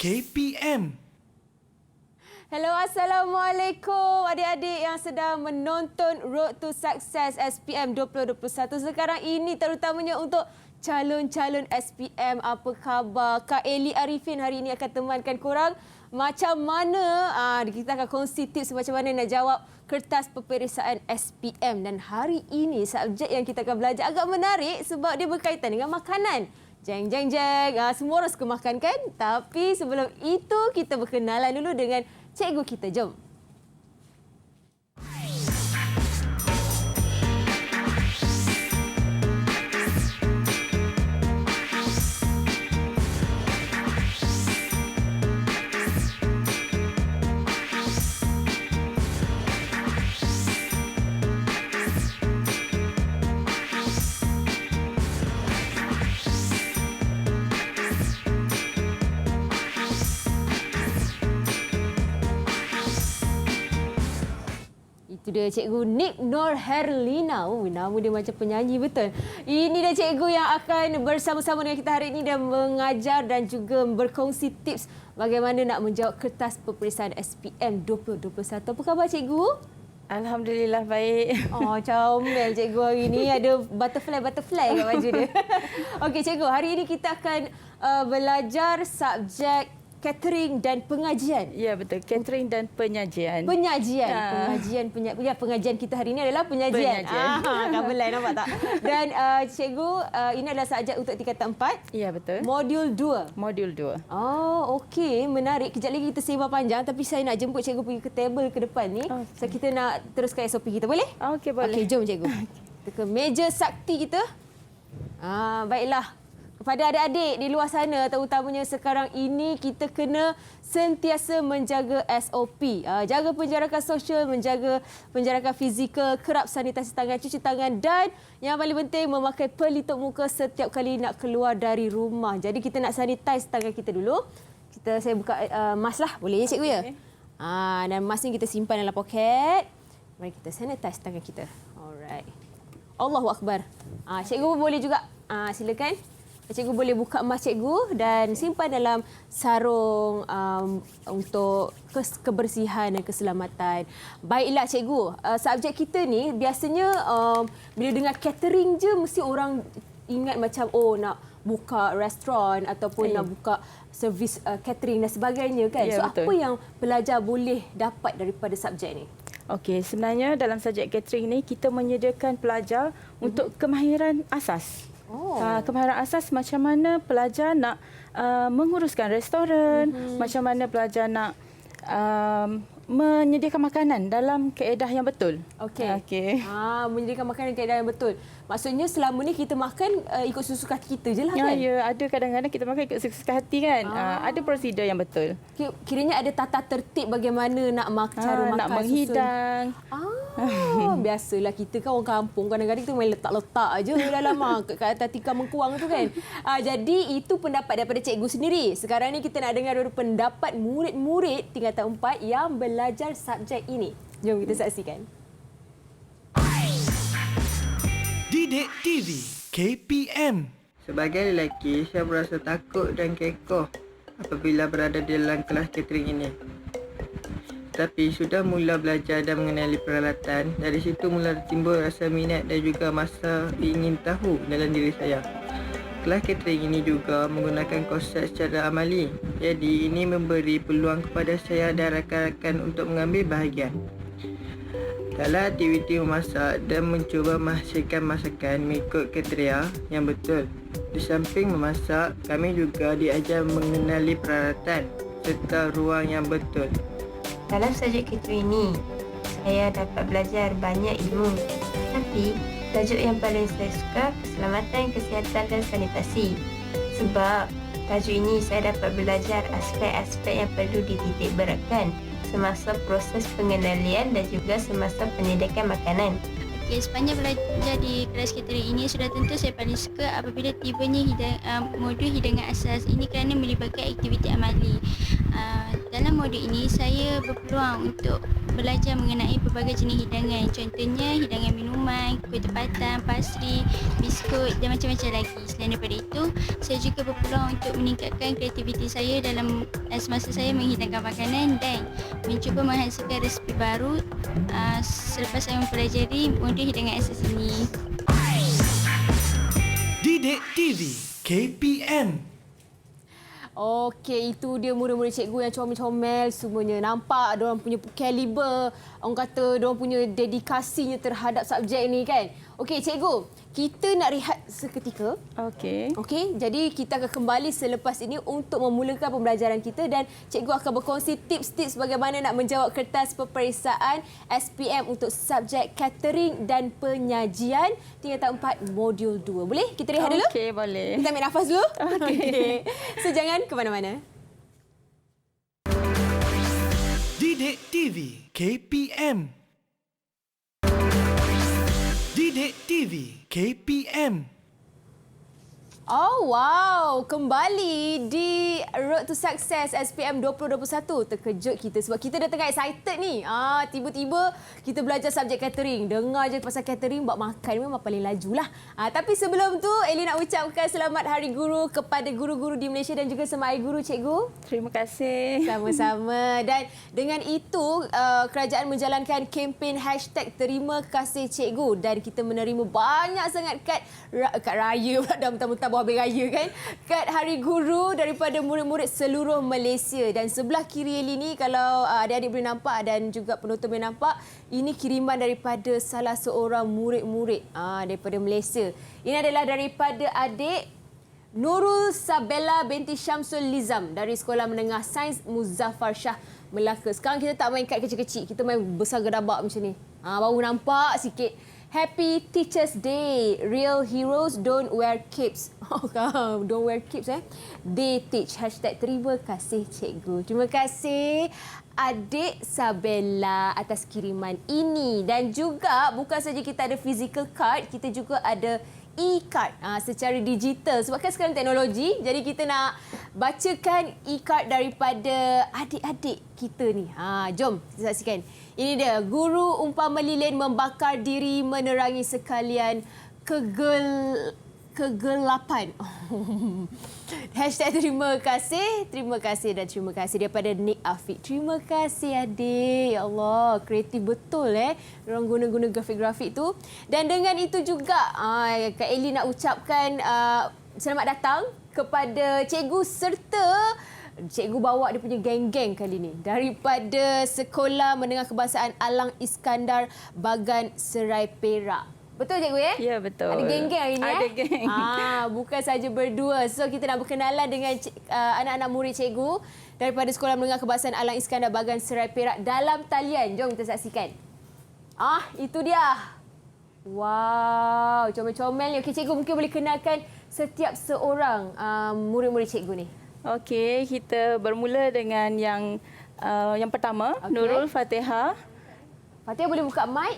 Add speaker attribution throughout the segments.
Speaker 1: KPM.
Speaker 2: Hello, Assalamualaikum adik-adik yang sedang menonton Road to Success SPM 2021. Sekarang ini terutamanya untuk calon-calon SPM. Apa khabar? Kak Eli Arifin hari ini akan temankan korang macam mana kita akan kongsi tips macam mana nak jawab kertas peperiksaan SPM. Dan hari ini subjek yang kita akan belajar agak menarik sebab dia berkaitan dengan makanan. Jeng, jeng, jeng. Semua orang suka makan kan? Tapi sebelum itu kita berkenalan dulu dengan cikgu kita. Jom. Itu dia Cikgu Nick Nur Herlina. Nama dia macam penyanyi betul. Ini dia cikgu yang akan bersama-sama dengan kita hari ini dan mengajar dan juga berkongsi tips bagaimana nak menjawab kertas peperiksaan SPM 2021. Apa khabar cikgu?
Speaker 3: Alhamdulillah baik.
Speaker 2: Oh, comel cikgu hari ini. Ada butterfly kat baju dia. Okey cikgu, hari ini kita akan belajar subjek catering dan pengajian.
Speaker 3: Ya betul, catering dan penyajian.
Speaker 2: Pengajian kita hari ini adalah penyajian. Kabelai nampak tak? Dan cikgu, ini adalah subjek untuk tingkatan 4.
Speaker 3: Ya betul.
Speaker 2: Modul 2.
Speaker 3: Modul 2.
Speaker 2: Oh, okey, menarik. Kejap lagi kita sembang panjang tapi saya nak jemput cikgu pergi ke table ke depan ni. Okay. So kita nak teruskan SOP kita, boleh?
Speaker 3: Okey, boleh.
Speaker 2: Okey, jom cikgu. Kita ke meja sakti kita. Baiklah. Kepada adik-adik di luar sana, terutamanya sekarang ini, kita kena sentiasa menjaga SOP. Jaga penjarakan sosial, menjaga penjarakan fizikal, kerap sanitasi tangan, cuci tangan dan yang paling penting memakai pelitup muka setiap kali nak keluar dari rumah. Jadi kita nak sanitize tangan kita dulu. Saya buka mask lah. Boleh ya cikgu ya? Okay. Dan mask ni kita simpan dalam poket. Mari kita sanitize tangan kita. Alright. Allahu Akbar. Cikgu boleh juga. Silakan. Cikgu boleh buka emas cikgu dan simpan dalam sarung untuk kebersihan dan keselamatan. Baiklah cikgu, subjek kita ni biasanya bila dengar catering je mesti orang ingat macam nak buka restoran ataupun nak buka servis catering dan sebagainya kan. So betul. Apa yang pelajar boleh dapat daripada subjek ni?
Speaker 3: Okey, sebenarnya dalam subjek catering ni kita menyediakan pelajar untuk kemahiran asas. Kemahiran asas macam mana pelajar nak menguruskan restoran, macam mana pelajar nak menyediakan makanan dalam kaedah yang betul.
Speaker 2: Okey. Menyediakan makanan kaedah yang betul. Maksudnya selama ni kita makan ikut susukan kita je lah kan?
Speaker 3: Ya, ada kadang-kadang kita makan ikut susukan hati kan. Ada prosedur yang betul.
Speaker 2: Kiranya ada tata tertib bagaimana nak cara makan,
Speaker 3: nak menghidang.
Speaker 2: Biasalah kita kan orang kampung, kadang-kadang kita main letak-letak aje dalam kat atas tikar mengkuang tu kan. Jadi itu pendapat daripada cikgu sendiri. Sekarang ni kita nak dengar dulu pendapat murid-murid tingkatan 4 yang belajar subjek ini. Jom kita saksikan.
Speaker 1: Didik TV KPM.
Speaker 4: Sebagai lelaki, saya merasa takut dan kekoh apabila berada di dalam kelas catering ini. Tapi sudah mula belajar dan mengenali peralatan, dari situ mula timbul rasa minat dan juga masa ingin tahu dalam diri saya. Kelas catering ini juga menggunakan konsep secara amali. Jadi ini memberi peluang kepada saya dan rakan-rakan untuk mengambil bahagian dalam aktiviti memasak dan mencuba menghasilkan masakan mengikut kriteria yang betul. Di samping memasak, kami juga diajar mengenali peralatan serta ruang yang betul.
Speaker 5: Dalam subjek catering ini, saya dapat belajar banyak ilmu. Tapi, tajuk yang paling saya suka, keselamatan, kesihatan dan sanitasi. Sebab, tajuk ini saya dapat belajar aspek-aspek yang perlu dititik beratkan semasa proses pengendalian dan juga semasa penyediakan makanan.
Speaker 6: Okey, sepanjang belajar di kelas catering ini sudah tentu saya paling suka apabila tibanya modul hidangan asas. Ini kerana melibatkan aktiviti amali. Dalam modul ini, saya berpeluang untuk belajar mengenai pelbagai jenis hidangan. Contohnya, hidangan minuman, kuih tempatan, pastri, biskut dan macam-macam lagi. Selain daripada itu, saya juga berpeluang untuk meningkatkan kreativiti saya dalam semasa saya menghidangkan makanan dan mencuba menghasilkan resipi baru selepas saya mempelajari modul hidangan asas ini.
Speaker 1: Didik TV KPM.
Speaker 2: Okey, itu dia murid-murid cikgu yang comel-comel semuanya. Nampak diorang punya kaliber, orang kata diorang punya dedikasinya terhadap subjek ni kan. Okey, cikgu, kita nak rehat seketika.
Speaker 3: Okey.
Speaker 2: Okey, jadi kita akan kembali selepas ini untuk memulakan pembelajaran kita dan cikgu akan berkongsi tips-tips bagaimana nak menjawab kertas peperiksaan SPM untuk subjek catering dan penyajian tingkatan 4 modul 2. Boleh? Kita rehat dulu?
Speaker 3: Okey, boleh.
Speaker 2: Kita ambil nafas dulu?
Speaker 3: Okey.
Speaker 2: So, jangan ke mana-mana.
Speaker 1: Didik TV KPM. Didik TV KPM.
Speaker 2: Oh wow, kembali di Road to Success SPM 2021. Terkejut kita sebab kita dah tengah excited ni. Tiba-tiba kita belajar subjek catering. Dengar je pasal catering, buat makan memang paling lajulah. Tapi sebelum tu, Eli nak ucapkan selamat Hari Guru kepada guru-guru di Malaysia dan juga semua air guru, cikgu.
Speaker 3: Terima kasih.
Speaker 2: Sama-sama. Dan dengan itu, kerajaan menjalankan kempen #Terima Kasih Cikgu dan kita menerima banyak sangat kad raya pula dah mentah-mentah bawah habis raya kan. Kad Hari Guru daripada murid-murid seluruh Malaysia. Dan sebelah kiri Eli ni, kalau adik-adik boleh nampak dan juga penonton boleh nampak, ini kiriman daripada salah seorang murid-murid daripada Malaysia. Ini adalah daripada adik Nurul Sabella binti Syamsul Lizam dari Sekolah Menengah Sains Muzaffar Shah, Melaka. Sekarang kita tak main kad kecil-kecil, kita main besar gedabak macam ni. Baru nampak sikit. Happy Teachers Day. Real heroes don't wear capes. Don't wear capes They teach. #Terima kasih cikgu. Terima kasih adik Sabella atas kiriman ini. Dan juga bukan saja kita ada physical card, kita juga ada e-card secara digital. Sebab kan sekarang teknologi, jadi kita nak bacakan e-card daripada adik-adik kita ni. Jom kita saksikan. Ini dia, guru umpama lilin membakar diri menerangi sekalian kegelapan. Terima kasih dan terima kasih daripada Nick Afiq. Terima kasih adik. Ya Allah, kreatif betul Orang guna-guna grafik-grafik tu. Dan dengan itu juga Kak Eli nak ucapkan selamat datang kepada cikgu serta cikgu bawa dia punya geng-geng kali ni daripada Sekolah Menengah Kebangsaan Alang Iskandar Bagan Serai Perak. Betul cikgu ya?
Speaker 3: Ya, betul.
Speaker 2: Ada geng-geng hari ni
Speaker 3: Ada geng.
Speaker 2: Bukan saja berdua. So kita nak berkenalan dengan anak-anak murid cikgu daripada Sekolah Menengah Kebangsaan Alang Iskandar Bagan Serai Perak dalam talian. Jom kita saksikan. Itu dia. Wow, comel-comel ni. Okey, cikgu mungkin boleh kenalkan setiap seorang murid-murid cikgu ni.
Speaker 3: Okey, kita bermula dengan yang pertama,
Speaker 2: Okey.
Speaker 3: Nurul Fatihah.
Speaker 2: Fatihah boleh buka mic?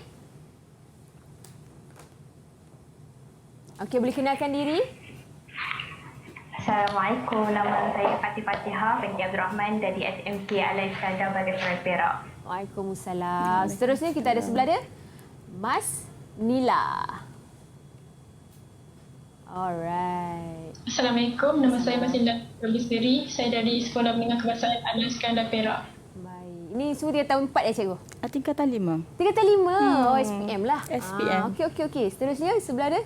Speaker 2: Okey, boleh kenalkan diri?
Speaker 7: Assalamualaikum, nama saya Fatihah binti Abdul Rahman dari SMK Alang Iskandar Bagan Serai Perak.
Speaker 2: Waalaikumsalam. Seterusnya kita ada sebelah dia Mas Nila. Alright.
Speaker 8: Assalamualaikum, nama saya Masila Roliseri. Saya dari Sekolah Menengah Kebangsaan Alang Iskandar Perak.
Speaker 2: Baik. Ini semua dia tahun 4 cikgu?
Speaker 3: Tingkatan 5.
Speaker 2: Tingkatan 5. Oh, SPM lah.
Speaker 3: SPM.
Speaker 2: Okey. Seterusnya sebelah dia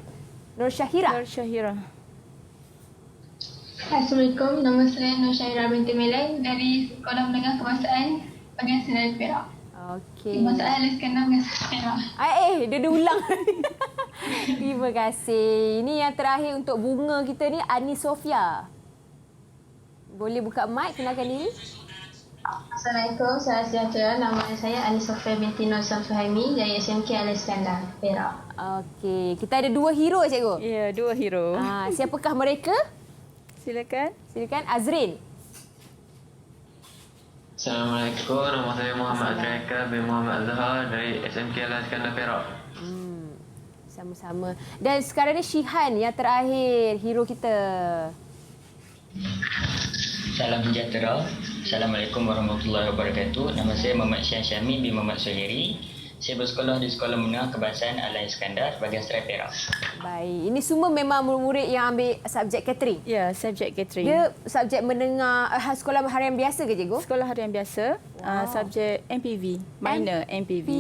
Speaker 2: Nur Syahira.
Speaker 3: Nur Syahira.
Speaker 8: Assalamualaikum, nama saya Nur Syairah binti Meleng dari Sekolah Menengah Kebangsaan Bagan Serai Perak.
Speaker 2: Okey.
Speaker 8: Kebangsaan Alang Iskandar Bagan Serai Perak.
Speaker 2: Dia ulang. Terima kasih. Ini yang terakhir untuk bunga kita ni, Ani Sofia. Boleh buka mic, kenalkan diri.
Speaker 7: Assalamualaikum, salam sejahtera. Nama saya Ani Sofia binti Nur Samsuhaimi dari SMK Alang Iskandar Perak.
Speaker 2: Okey, kita ada 2 hero cikgu.
Speaker 3: Ya, 2 hero.
Speaker 2: Siapakah mereka?
Speaker 3: Silakan.
Speaker 2: Azrin.
Speaker 9: Assalamualaikum, nama saya Muhammad Azraika bin Muhammad Zahar dari SMK Alang Iskandar Perak.
Speaker 2: Sama-sama. Dan sekarang ni Syihan yang terakhir, hero kita.
Speaker 9: Salam sejahtera.
Speaker 10: Assalamualaikum warahmatullahi wabarakatuh. Nama saya Muhammad Syahan Syami bin Muhammad Suhairi. Saya bersekolah di Sekolah Menengah Kebangsaan Al Iskandar, bahagian Serai Perak.
Speaker 2: Baik, ini semua memang murid-murid yang ambil subjek catering.
Speaker 3: Ya, subjek catering.
Speaker 2: Dia subjek menengah sekolah harian biasa ke cikgu?
Speaker 3: Sekolah harian biasa, subjek MPV, minor MPV.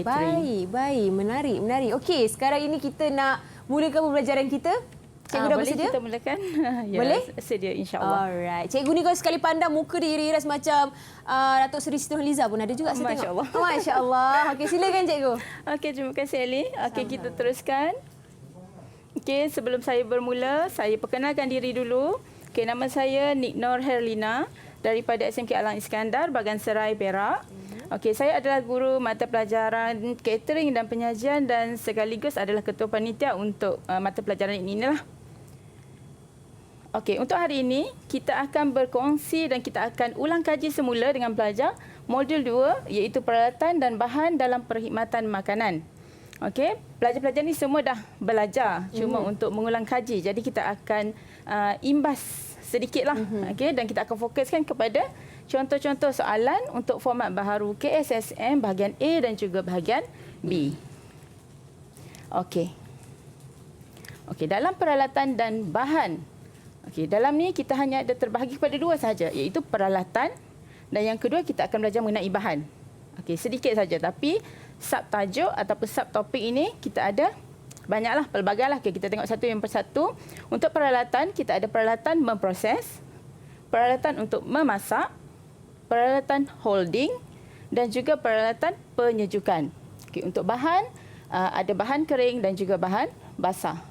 Speaker 2: Baik, baik, menarik. Okey, sekarang ini kita nak mulakan pembelajaran kita. Cikgu dah bersedia?
Speaker 3: Boleh kita mulakan? Ya,
Speaker 2: boleh?
Speaker 3: Sedia, insya-Allah.
Speaker 2: Alright. Cikgu ni kalau sekali pandang muka dia iras macam Datuk Seri Siti Nurhaliza pun ada juga saya tengok.
Speaker 3: Masya-Allah.
Speaker 2: Masya-Allah. Okey, silakan cikgu.
Speaker 3: Okey, terima kasih Ali. Okey, kita teruskan. Okey, sebelum saya bermula, saya perkenalkan diri dulu. Okey, nama saya Nik Nur Herlina daripada SMK Al Iskandar, bahagian Serai Perak. Okey, saya adalah guru mata pelajaran catering dan penyajian dan sekaligus adalah ketua panitia untuk mata pelajaran inilah. Okey, untuk hari ini kita akan berkongsi dan kita akan ulang kaji semula dengan pelajar modul 2 iaitu peralatan dan bahan dalam perkhidmatan makanan. Okey, pelajar-pelajar ni semua dah belajar cuma untuk mengulang kaji. Jadi kita akan imbas sedikitlah. Okey, dan kita akan fokuskan kepada contoh-contoh soalan untuk format baharu KSSM bahagian A dan juga bahagian B. Okey. Okey, dalam peralatan dan bahan. Okey, dalam ni kita hanya ada terbahagi kepada dua sahaja, iaitu peralatan dan yang kedua kita akan belajar mengenai bahan. Okey, sedikit saja tapi subtajuk ataupun subtopik ini kita ada banyaklah, pelbagailah. Okey, kita tengok satu yang persatu. Untuk peralatan, kita ada peralatan memproses, peralatan untuk memasak, peralatan holding dan juga peralatan penyejukan. Okey, untuk bahan ada bahan kering dan juga bahan basah.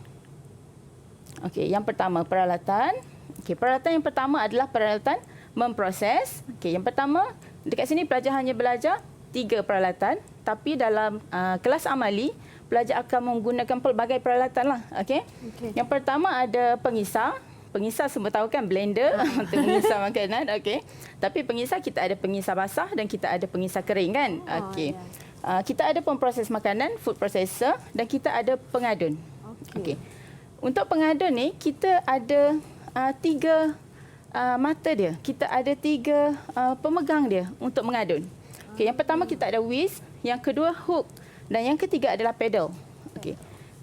Speaker 3: Okey, yang pertama peralatan. Okey, peralatan yang pertama adalah peralatan memproses. Okey, yang pertama dekat sini pelajar hanya belajar 3 peralatan, tapi dalam kelas amali pelajar akan menggunakan pelbagai peralatan lah. Okey. Yang pertama ada pengisar. Pengisar semua tahu kan, blender untuk mengisar makanan. Okey. Tapi pengisar kita ada pengisar basah dan kita ada pengisar kering kan. Okey. Kita ada pemproses makanan, food processor dan kita ada pengadun. Okey. Untuk pengadun ni kita ada 3 mata dia. Kita ada 3 pemegang dia untuk mengadun. Okey, yang pertama kita ada whisk, yang kedua hook dan yang ketiga adalah pedal. Okey.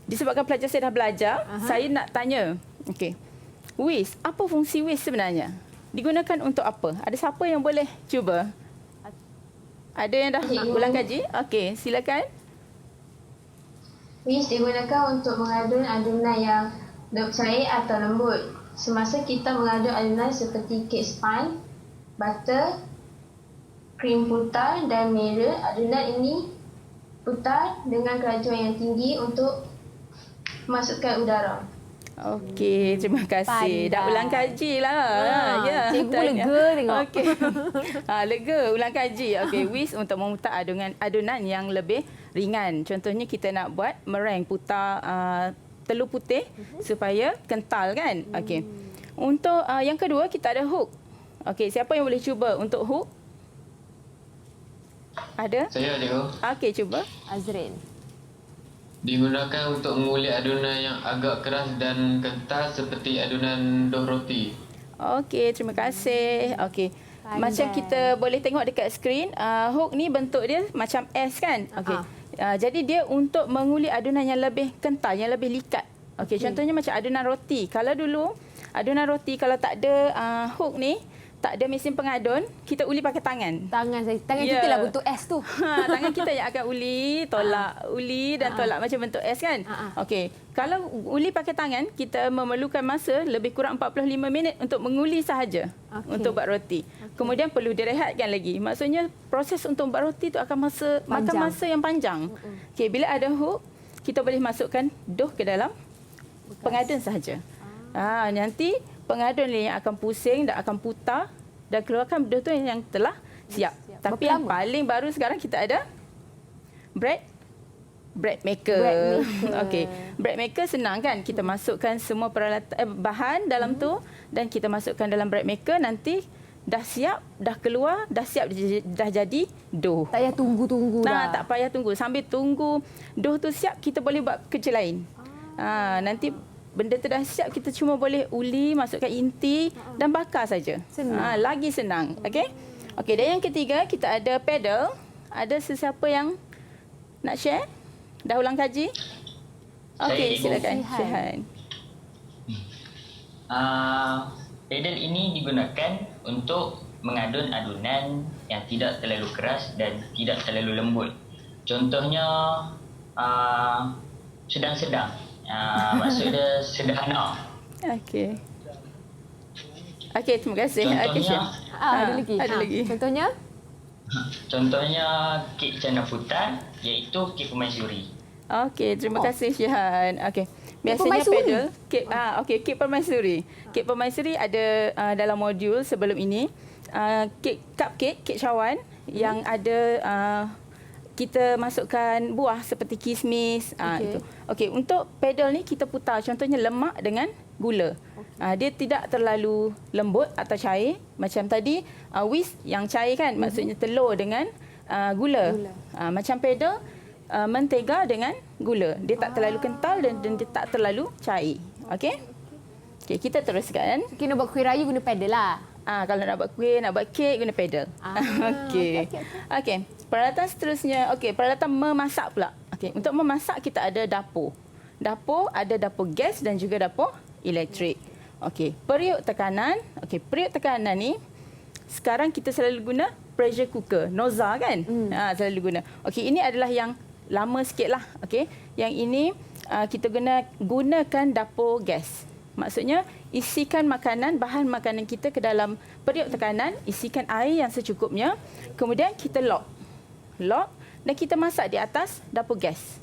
Speaker 3: Disebabkan pelajar saya dah belajar, saya nak tanya. Okey. Whisk, apa fungsi whisk sebenarnya? Digunakan untuk apa? Ada siapa yang boleh cuba? Ada yang dah ulang kaji? Okey, silakan.
Speaker 7: Whisk digunakan untuk mengadun adunan yang cair atau lembut. Semasa kita mengadun adunan seperti kek sponge, butter, krim putar dan merah, adunan ini putar dengan kelajuan yang tinggi untuk masukkan udara.
Speaker 3: Okey, terima kasih. Dah ulang kaji lah. Ya,
Speaker 2: cikgu lega tengok.
Speaker 3: Okey. Lega ulang kaji. Okey, whisk untuk memutar adunan yang lebih ringan. Contohnya kita nak buat meringue, putar telur putih supaya kental kan. Okey. Untuk yang kedua kita ada hook. Okey, siapa yang boleh cuba untuk hook? Ada?
Speaker 9: Saya, cikgu.
Speaker 3: Okey, cuba.
Speaker 2: Azrin.
Speaker 9: Digunakan untuk mengulik adunan yang agak keras dan kental seperti adunan dough roti.
Speaker 3: Okey, terima kasih. Okey. Macam kita boleh tengok dekat skrin, hook ni bentuk dia macam S kan? Okey. Jadi dia untuk mengulik adunan yang lebih kental, yang lebih likat. Okey, contohnya macam adunan roti. Kalau dulu adunan roti kalau tak ada hook ni, tak ada mesin pengadun, kita uli pakai tangan.
Speaker 2: Tangan kita lah bentuk S tu.
Speaker 3: Tangan kita yang akan uli, tolak, uli dan tolak macam bentuk S kan. Okey. Kalau uli pakai tangan, kita memerlukan masa lebih kurang 45 minit untuk menguli sahaja untuk buat roti. Kemudian perlu direhatkan lagi. Maksudnya proses untuk buat roti tu akan makan masa yang panjang. Okey, bila ada hook, kita boleh masukkan dough ke dalam pengadun sahaja. Nanti pengadun ni yang akan pusing dan akan putar dan keluarkan dough tu yang telah siap. Tapi yang paling baru sekarang kita ada bread maker. Okey, bread maker senang kan? Kita masukkan semua peralatan bahan dalam tu dan kita masukkan dalam bread maker, nanti dah siap, dah keluar, dah siap, dah jadi dough.
Speaker 2: Tak payah tunggu-tunggu dah.
Speaker 3: Tak payah tunggu. Sambil tunggu dough tu siap, kita boleh buat kerja lain. Nanti benda tu dah siap, kita cuma boleh uli, masukkan inti dan bakar saja. Lagi senang. Okey. Okey, dan yang ketiga kita ada pedal. Ada sesiapa yang nak share? Dah ulang kaji? Okey, silakan Syihan.
Speaker 10: Pedal ini digunakan untuk mengadun adunan yang tidak terlalu keras dan tidak terlalu lembut. Contohnya sedang-sedang. Maksudnya sederhana.
Speaker 3: Okey. Okey, terima kasih.
Speaker 10: Contohnya,
Speaker 2: Ada lagi.
Speaker 3: Ada lagi.
Speaker 2: Contohnya
Speaker 10: kek cana putar iaitu kek permaisuri.
Speaker 3: Okey, terima kasih Syihan. Okey. Biasanya pedal kek permaisuri. Kek permaisuri ada dalam modul sebelum ini. Kek cupcake, kek cawan yang ada kita masukkan buah seperti kismis. Itu. Okey, untuk pedal ni kita putar contohnya lemak dengan gula. Dia tidak terlalu lembut atau cair macam tadi whisk yang cair kan, maksudnya telur dengan gula. Macam pedal mentega dengan gula. Dia tak terlalu kental dan dia tak terlalu cair. Okey? Okey, kita teruskan.
Speaker 2: Kita nak buat kuih raya guna pedal lah.
Speaker 3: Kalau nak buat kuih, nak buat kek guna pedal. Okey. Okey. Peralatan seterusnya, okey, peralatan memasak pula. Okey, untuk memasak kita ada dapur. Dapur ada dapur gas dan juga dapur elektrik. Okey, periuk tekanan. Okey, periuk tekanan ni sekarang kita selalu guna pressure cooker, Noza kan? Selalu guna. Okey, ini adalah yang lama sikitlah. Okey, yang ini kita gunakan dapur gas. Maksudnya isikan makanan, bahan makanan kita ke dalam periuk tekanan, isikan air yang secukupnya, kemudian kita lock dan kita masak di atas dapur gas.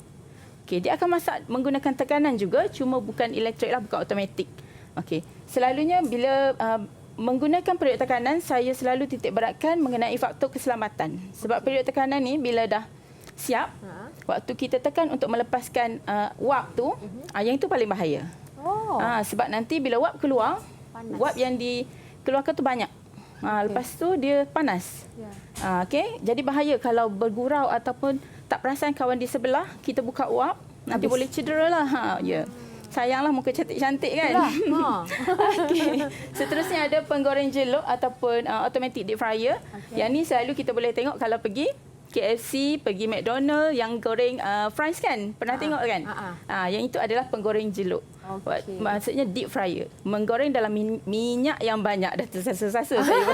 Speaker 3: Okey, dia akan masak menggunakan tekanan juga, cuma bukan elektrik lah, bukan automatik. Okey, selalunya bila menggunakan periuk tekanan, saya selalu titik beratkan mengenai faktor keselamatan. Sebab periuk tekanan ni bila dah siap, waktu kita tekan untuk melepaskan wap tu, yang itu paling bahaya. Sebab nanti bila wap keluar, wap yang dikeluarkan tu banyak. Lepas tu dia panas. Okey, jadi bahaya kalau bergurau ataupun tak perasan kawan di sebelah, kita buka wap, nanti boleh cedera lah. Sayanglah muka cantik-cantik kan. Okey. Seterusnya ada penggoreng jeluk ataupun automatic deep fryer. Yang ni selalu kita boleh tengok kalau pergi KFC, pergi McDonald yang goreng fries kan. Pernah tengok kan? Yang itu adalah penggoreng jeluk. Maksudnya deep fryer. Menggoreng dalam minyak yang banyak. Dah tersasa-sasa saya.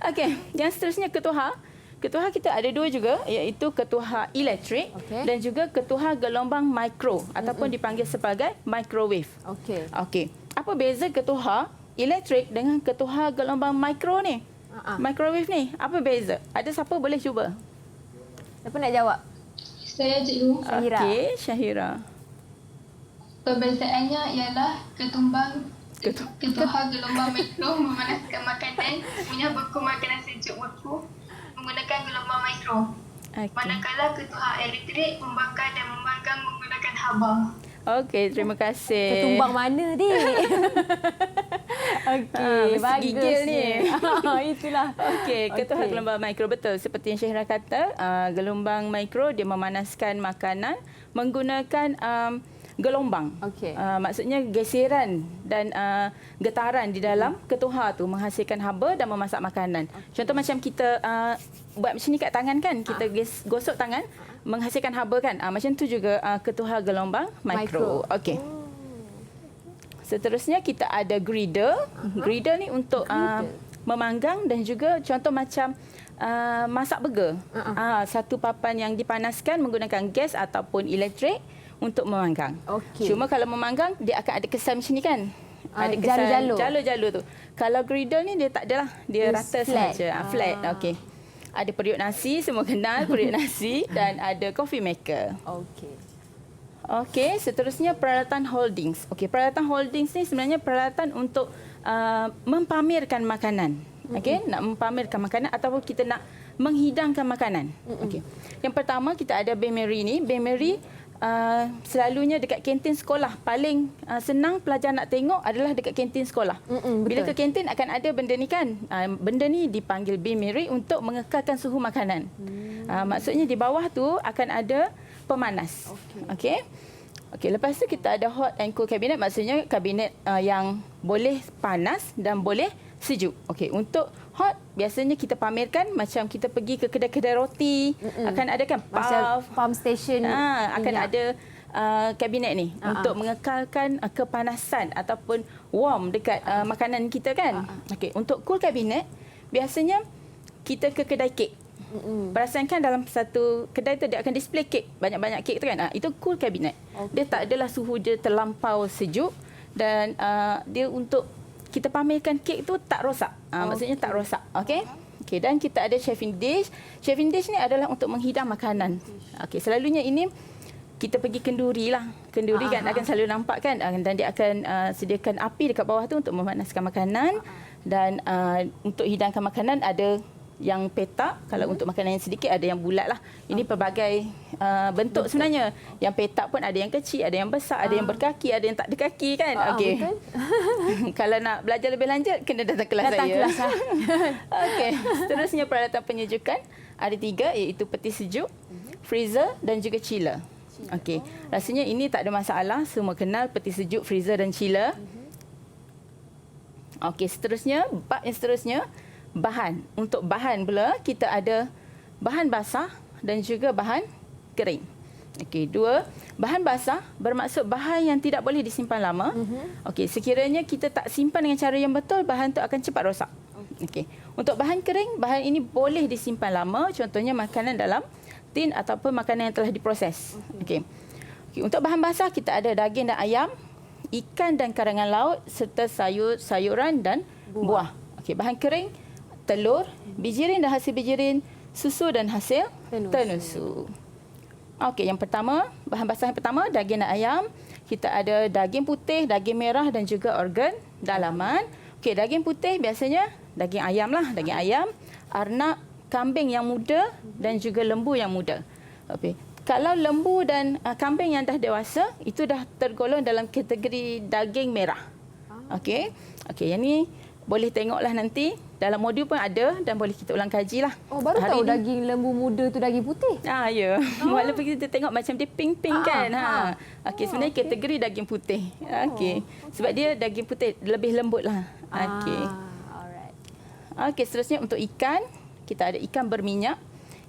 Speaker 3: Okey, yang seterusnya ketuha. Ketuha kita ada dua juga, iaitu ketuha elektrik dan juga ketuha gelombang mikro ataupun dipanggil sebagai microwave. Okey. Apa beza ketuha elektrik dengan ketuha gelombang mikro ni? Microwave ni, apa beza? Ada siapa boleh cuba?
Speaker 2: Siapa nak jawab?
Speaker 8: Saya Cikgu.
Speaker 3: Okey, Syahira.
Speaker 8: Perbezaannya ialah ketuha gelombang mikro memanaskan makanan, menyebabkan makanan sejuk beku menggunakan gelombang mikro. Manakala ketuha elektrik membakar dan membanggang menggunakan haba.
Speaker 3: Okey, terima kasih.
Speaker 2: Ketumbang mana, Dik? Okey, bagus
Speaker 3: gigil ni.
Speaker 2: Itulah.
Speaker 3: Okey, ketuha gelombang mikro, betul. Seperti yang Syahira kata, gelombang mikro dia memanaskan makanan menggunakan gelombang. Maksudnya geseran dan getaran di dalam ketuha tu menghasilkan haba dan memasak makanan. Contoh macam kita buat macam ni kat tangan kan, kita gosok tangan menghasilkan haba kan. Macam tu juga ketuha gelombang mikro. Okey. Seterusnya kita ada griddle. Griddle ni untuk memanggang dan juga contoh macam masak burger. Satu papan yang dipanaskan menggunakan gas ataupun elektrik untuk memanggang. Cuma kalau memanggang dia akan ada kesan macam ni kan. Ada kesan jalo-jalo tu. Kalau griddle ni dia tak adalah, dia rata saja, flat. Okey. Ada periuk nasi, semua kenal periuk nasi dan ada coffee maker. Okey, seterusnya peralatan holdings. Okey, peralatan holdings ni sebenarnya peralatan untuk mempamerkan makanan. Okey, nak mempamerkan makanan ataupun kita nak menghidangkan makanan. Okey. Yang pertama kita ada bain-marie ni. Bain-marie selalunya dekat kantin sekolah. Paling senang pelajar nak tengok adalah dekat kantin sekolah. Bila ke kantin akan ada benda ni kan. Benda ni dipanggil bain-marie untuk mengekalkan suhu makanan. Maksudnya di bawah tu akan ada pemanas. Okey. Okey, lepas tu kita ada hot and cool cabinet, maksudnya kabinet yang boleh panas dan boleh sejuk. Okey, untuk hot biasanya kita pamerkan macam kita pergi ke kedai-kedai roti, akan ada kan
Speaker 2: pump station.
Speaker 3: Akan ada kabinet ni untuk mengekalkan kepanasan ataupun warm dekat makanan kita kan. Okey, untuk cool cabinet biasanya kita ke kedai kek. Perasan kan dalam satu kedai tu dia akan display kek, banyak-banyak kek tu kan. Itu cool cabinet. Dia tak adalah suhu dia terlampau sejuk dan dia untuk kita pamerkan kek tu tak rosak. Maksudnya tak rosak. Okey. Okey, dan kita ada chefing dish. Chefing dish ni adalah untuk menghidang makanan. Okey, selalunya ini kita pergi kenduri lah. Kenduri kan akan selalu nampak kan, dan dia akan sediakan api dekat bawah tu untuk memanaskan makanan. Dan untuk hidangkan makanan ada yang petak, kalau untuk makanan yang sedikit ada yang bulat lah. Ini pelbagai bentuk sebenarnya. Yang petak pun ada yang kecil, ada yang besar, ada yang berkaki, ada yang tak ada kaki kan. Okey. Kalau nak belajar lebih lanjut kena datang kelas saya. Okey. Seterusnya peralatan penyejukan ada 3, iaitu peti sejuk, freezer dan juga chiller. Okey. Rasanya ini tak ada masalah, semua kenal peti sejuk, freezer dan chiller. Okey, seterusnya bab yang seterusnya bahan. Untuk bahan pula kita ada bahan basah dan juga bahan kering. Okey, 2. Bahan basah bermaksud bahan yang tidak boleh disimpan lama. Okey, sekiranya kita tak simpan dengan cara yang betul, bahan tu akan cepat rosak. Okey. Untuk bahan kering, bahan ini boleh disimpan lama, contohnya makanan dalam tin ataupun makanan yang telah diproses. Okey. Okey, untuk bahan basah kita ada daging dan ayam, ikan dan karangan laut serta sayur-sayuran dan buah. Okey, bahan kering telur, bijirin dan hasil bijirin, susu dan hasil tenusu. Okey, yang pertama, bahan basah yang pertama, daging dan ayam. Kita ada daging putih, daging merah dan juga organ dalaman. Okey, daging putih biasanya daging ayam lah, daging ayam, arnab, kambing yang muda dan juga lembu yang muda. Okey. Kalau lembu dan kambing yang dah dewasa, itu dah tergolong dalam kategori daging merah. Okey. Okey, yang ni boleh tengoklah nanti. Dalam modul pun ada dan boleh kita ulang kaji lah.
Speaker 2: Oh, baru tahu daging lembu muda tu daging putih.
Speaker 3: Ya. Walaupun kita tengok macam dia pink-pink kan. Okey, sebenarnya kategori daging putih. Okey. Sebab dia daging putih lebih lembut lah. Okey.
Speaker 2: Alright.
Speaker 3: Okey, seterusnya untuk ikan. Kita ada ikan berminyak,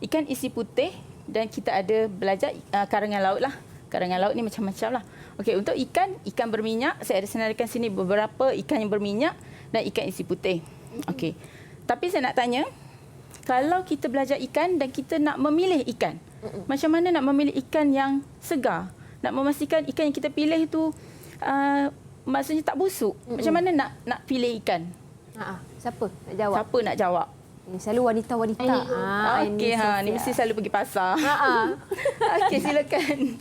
Speaker 3: ikan isi putih dan kita ada belajar karangan laut lah. Karangan laut ni macam-macam lah. Okey, untuk ikan berminyak, saya ada senaraikan sini beberapa ikan yang berminyak dan ikan isi putih. Okey. Tapi saya nak tanya, kalau kita belajar ikan dan kita nak memilih ikan, macam mana nak memilih ikan yang segar? Nak memastikan ikan yang kita pilih tu maksudnya tak busuk. Macam mana nak pilih ikan?
Speaker 2: Siapa nak jawab?
Speaker 3: Siapa nak jawab?
Speaker 2: Selalu wanita-wanita.
Speaker 3: Okey, ni mesti selalu pergi pasar. Okey, silakan.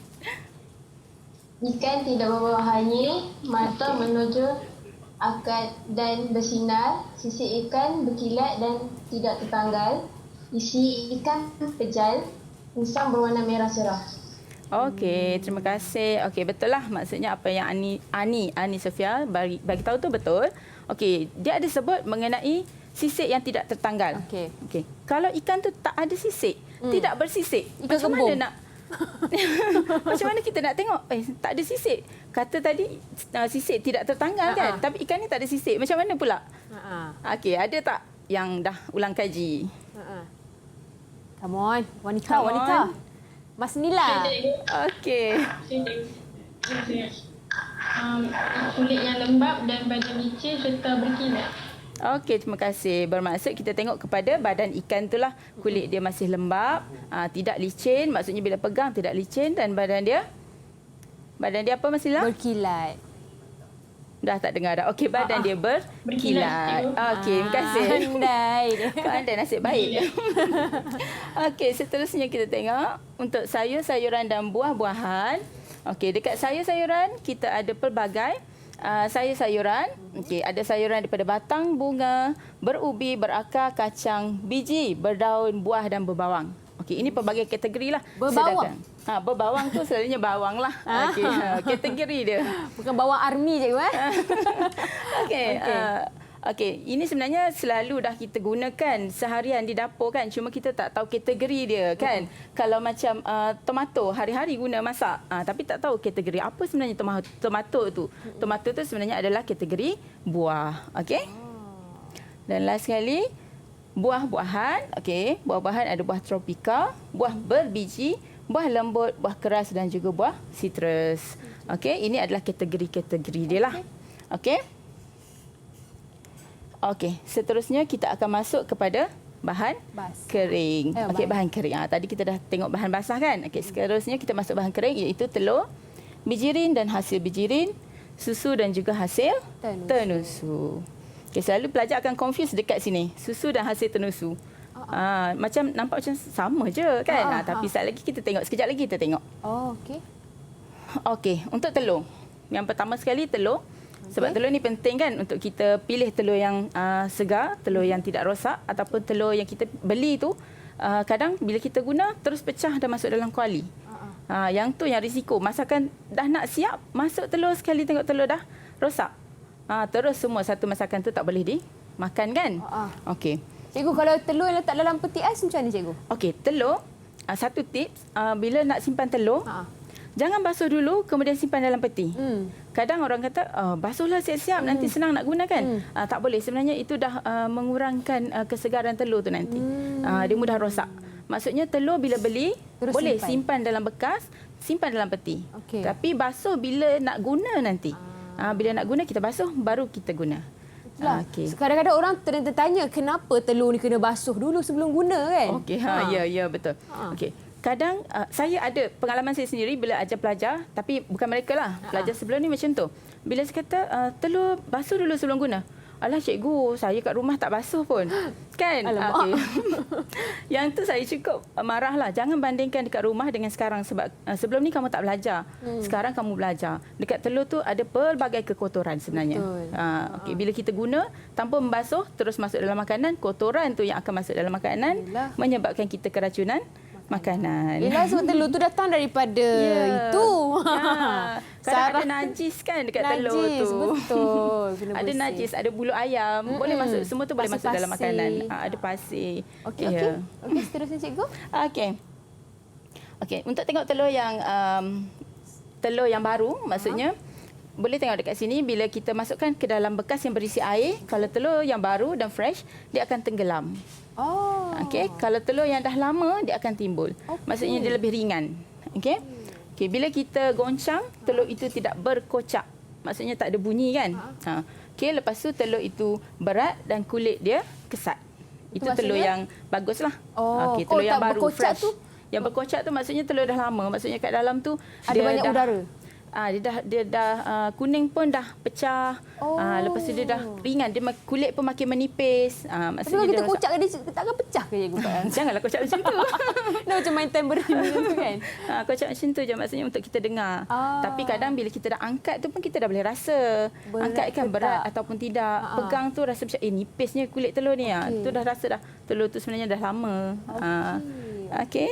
Speaker 7: Ikan tidak berbahaya, mata menuju akad dan bersinar, sisik ikan berkilat dan tidak tertanggal, isi ikan pejal, insang berwarna merah cerah.
Speaker 3: Okey, terima kasih. Okey, betul lah maksudnya apa yang Ani Sofia bagi tahu tu betul. Okey, dia ada sebut mengenai sisik yang tidak tertanggal. Okey. Kalau ikan tu tak ada sisik, tidak bersisik,
Speaker 2: ikan
Speaker 3: macam
Speaker 2: kembung.
Speaker 3: mana nak macam mana kita nak tengok tak ada sisik? Kata tadi sisik tidak tertanggal kan? Tapi ikan ni tak ada sisik. Macam mana pula? Okey, ada tak yang dah ulang kaji?
Speaker 2: Come on, wanita. Mas Nila.
Speaker 3: Okey.
Speaker 8: Kulit yang lembap dan badan licin serta berkilat.
Speaker 3: Okey, terima kasih. Bermaksud kita tengok kepada badan ikan itulah, kulit dia masih lembap, tidak licin, maksudnya bila pegang tidak licin, dan badan dia apa Masila?
Speaker 2: Berkilat.
Speaker 3: Dah tak dengar dah. Okey, badan dia berkilat. Okey, terima kasih. Pandai nasib baik. Okey, seterusnya kita tengok untuk sayur-sayuran dan buah-buahan. Okey, dekat sayur-sayuran kita ada pelbagai sayur-sayuran. Okey, ada sayuran daripada batang, bunga, berubi, berakar, kacang, biji, berdaun, buah dan berbawang. Okey, ini pelbagai kategori lah.
Speaker 2: Berbawang?
Speaker 3: Berbawang tu selalunya bawang lah. Okey, kategori dia.
Speaker 2: Bukan bawang army je kan?
Speaker 3: Okey. Okey, ini sebenarnya selalu dah kita gunakan seharian di dapur kan. Cuma kita tak tahu kategori dia kan. Kalau macam tomato, hari-hari guna masak. Tapi tak tahu kategori apa sebenarnya tomato tu. Tomato tu sebenarnya adalah kategori buah. Okey. Dan last sekali, buah-buahan. Okey, buah-buahan ada buah tropika, buah berbiji, buah lembut, buah keras dan juga buah citrus. Okey, ini adalah kategori-kategori dia lah. Okey. Okey, seterusnya kita akan masuk kepada bahan kering. Okey, bahan kering. Tadi kita dah tengok bahan basah kan? Okey, seterusnya kita masuk bahan kering iaitu telur, bijirin dan hasil bijirin, susu dan juga hasil tenusu. Okey, selalu pelajar akan confuse dekat sini. Susu dan hasil tenusu. Macam nampak macam sama je kan? Tapi sekejap lagi kita tengok.
Speaker 2: Oh, okey.
Speaker 3: Okey, untuk telur. Yang pertama sekali telur. Sebab telur ni penting kan untuk kita pilih telur yang segar, telur yang tidak rosak ataupun telur yang kita beli tu kadang bila kita guna terus pecah dan masuk dalam kuali. Yang tu yang risiko. Masakan dah nak siap, masuk telur sekali tengok telur dah rosak. Terus semua satu masakan tu tak boleh dimakan kan? Okey.
Speaker 2: Cikgu, kalau telur yang letak dalam peti ais macam mana cikgu?
Speaker 3: Okey, telur satu tips bila nak simpan telur jangan basuh dulu kemudian simpan dalam peti. Kadang orang kata basuhlah siap-siap nanti senang nak gunakan. Tak boleh. Sebenarnya itu dah mengurangkan kesegaran telur tu nanti. Dia mudah rosak. Maksudnya telur bila beli terus boleh simpan dalam bekas, simpan dalam peti. Tapi basuh bila nak guna nanti. Bila nak guna kita basuh baru kita guna.
Speaker 2: Kadang-kadang orang tertanya kenapa telur ni kena basuh dulu sebelum guna kan?
Speaker 3: Okey, ya betul. Okey. Kadang saya ada pengalaman saya sendiri bila ajar pelajar, tapi bukan mereka lah. Pelajar sebelum ni macam tu. Bila saya kata telur basuh dulu sebelum guna. Alah cikgu, saya kat rumah tak basuh pun. Kan? Okay. Yang tu saya cukup marahlah. Jangan bandingkan dekat rumah dengan sekarang. Sebab sebelum ni kamu tak belajar. Sekarang kamu belajar. Dekat telur tu ada pelbagai kekotoran sebenarnya. Okay. Bila kita guna tanpa membasuh, terus masuk dalam makanan, kotoran tu yang akan masuk dalam makanan menyebabkan kita keracunan makanan.
Speaker 2: Yelah, sebab telur tu datang daripada itu.
Speaker 3: Kadang ada najis kan dekat telur tu.
Speaker 2: Betul.
Speaker 3: Ada najis, ada bulu ayam. Boleh masuk, semua tu boleh masuk dalam makanan. Ada pasir.
Speaker 2: Okey, seterusnya cikgu.
Speaker 3: Okey, untuk tengok telur yang baru, maksudnya boleh tengok dekat sini bila kita masukkan ke dalam bekas yang berisi air, kalau telur yang baru dan fresh, dia akan tenggelam. Okey, kalau telur yang dah lama dia akan timbul. Maksudnya dia lebih ringan. Okey. Okey, bila kita goncang, telur itu tidak berkocak. Maksudnya tak ada bunyi kan? Okey, lepas tu telur itu berat dan kulit dia kesat. Itu telur yang baguslah. Okey, telur yang baru fresh. Yang berkocak tu maksudnya telur dah lama. Maksudnya kat dalam tu
Speaker 2: ada banyak udara.
Speaker 3: Dia dah kuning pun dah pecah. Lepas tu dia dah ringan, dia kulit pun makin menipis.
Speaker 2: Tapi kalau kita kocak dia takkan pecah ke cikgu?
Speaker 3: Janganlah kocak macam tu.
Speaker 2: Dia macam main tambourine macam tu kan.
Speaker 3: Kocak macam tu je maksudnya untuk kita dengar. Tapi kadang bila kita dah angkat tu pun kita dah boleh rasa angkat kan berat ataupun tidak. Pegang tu rasa macam nipisnya kulit telur ni. Tu dah rasa dah telur tu sebenarnya dah lama. Okey.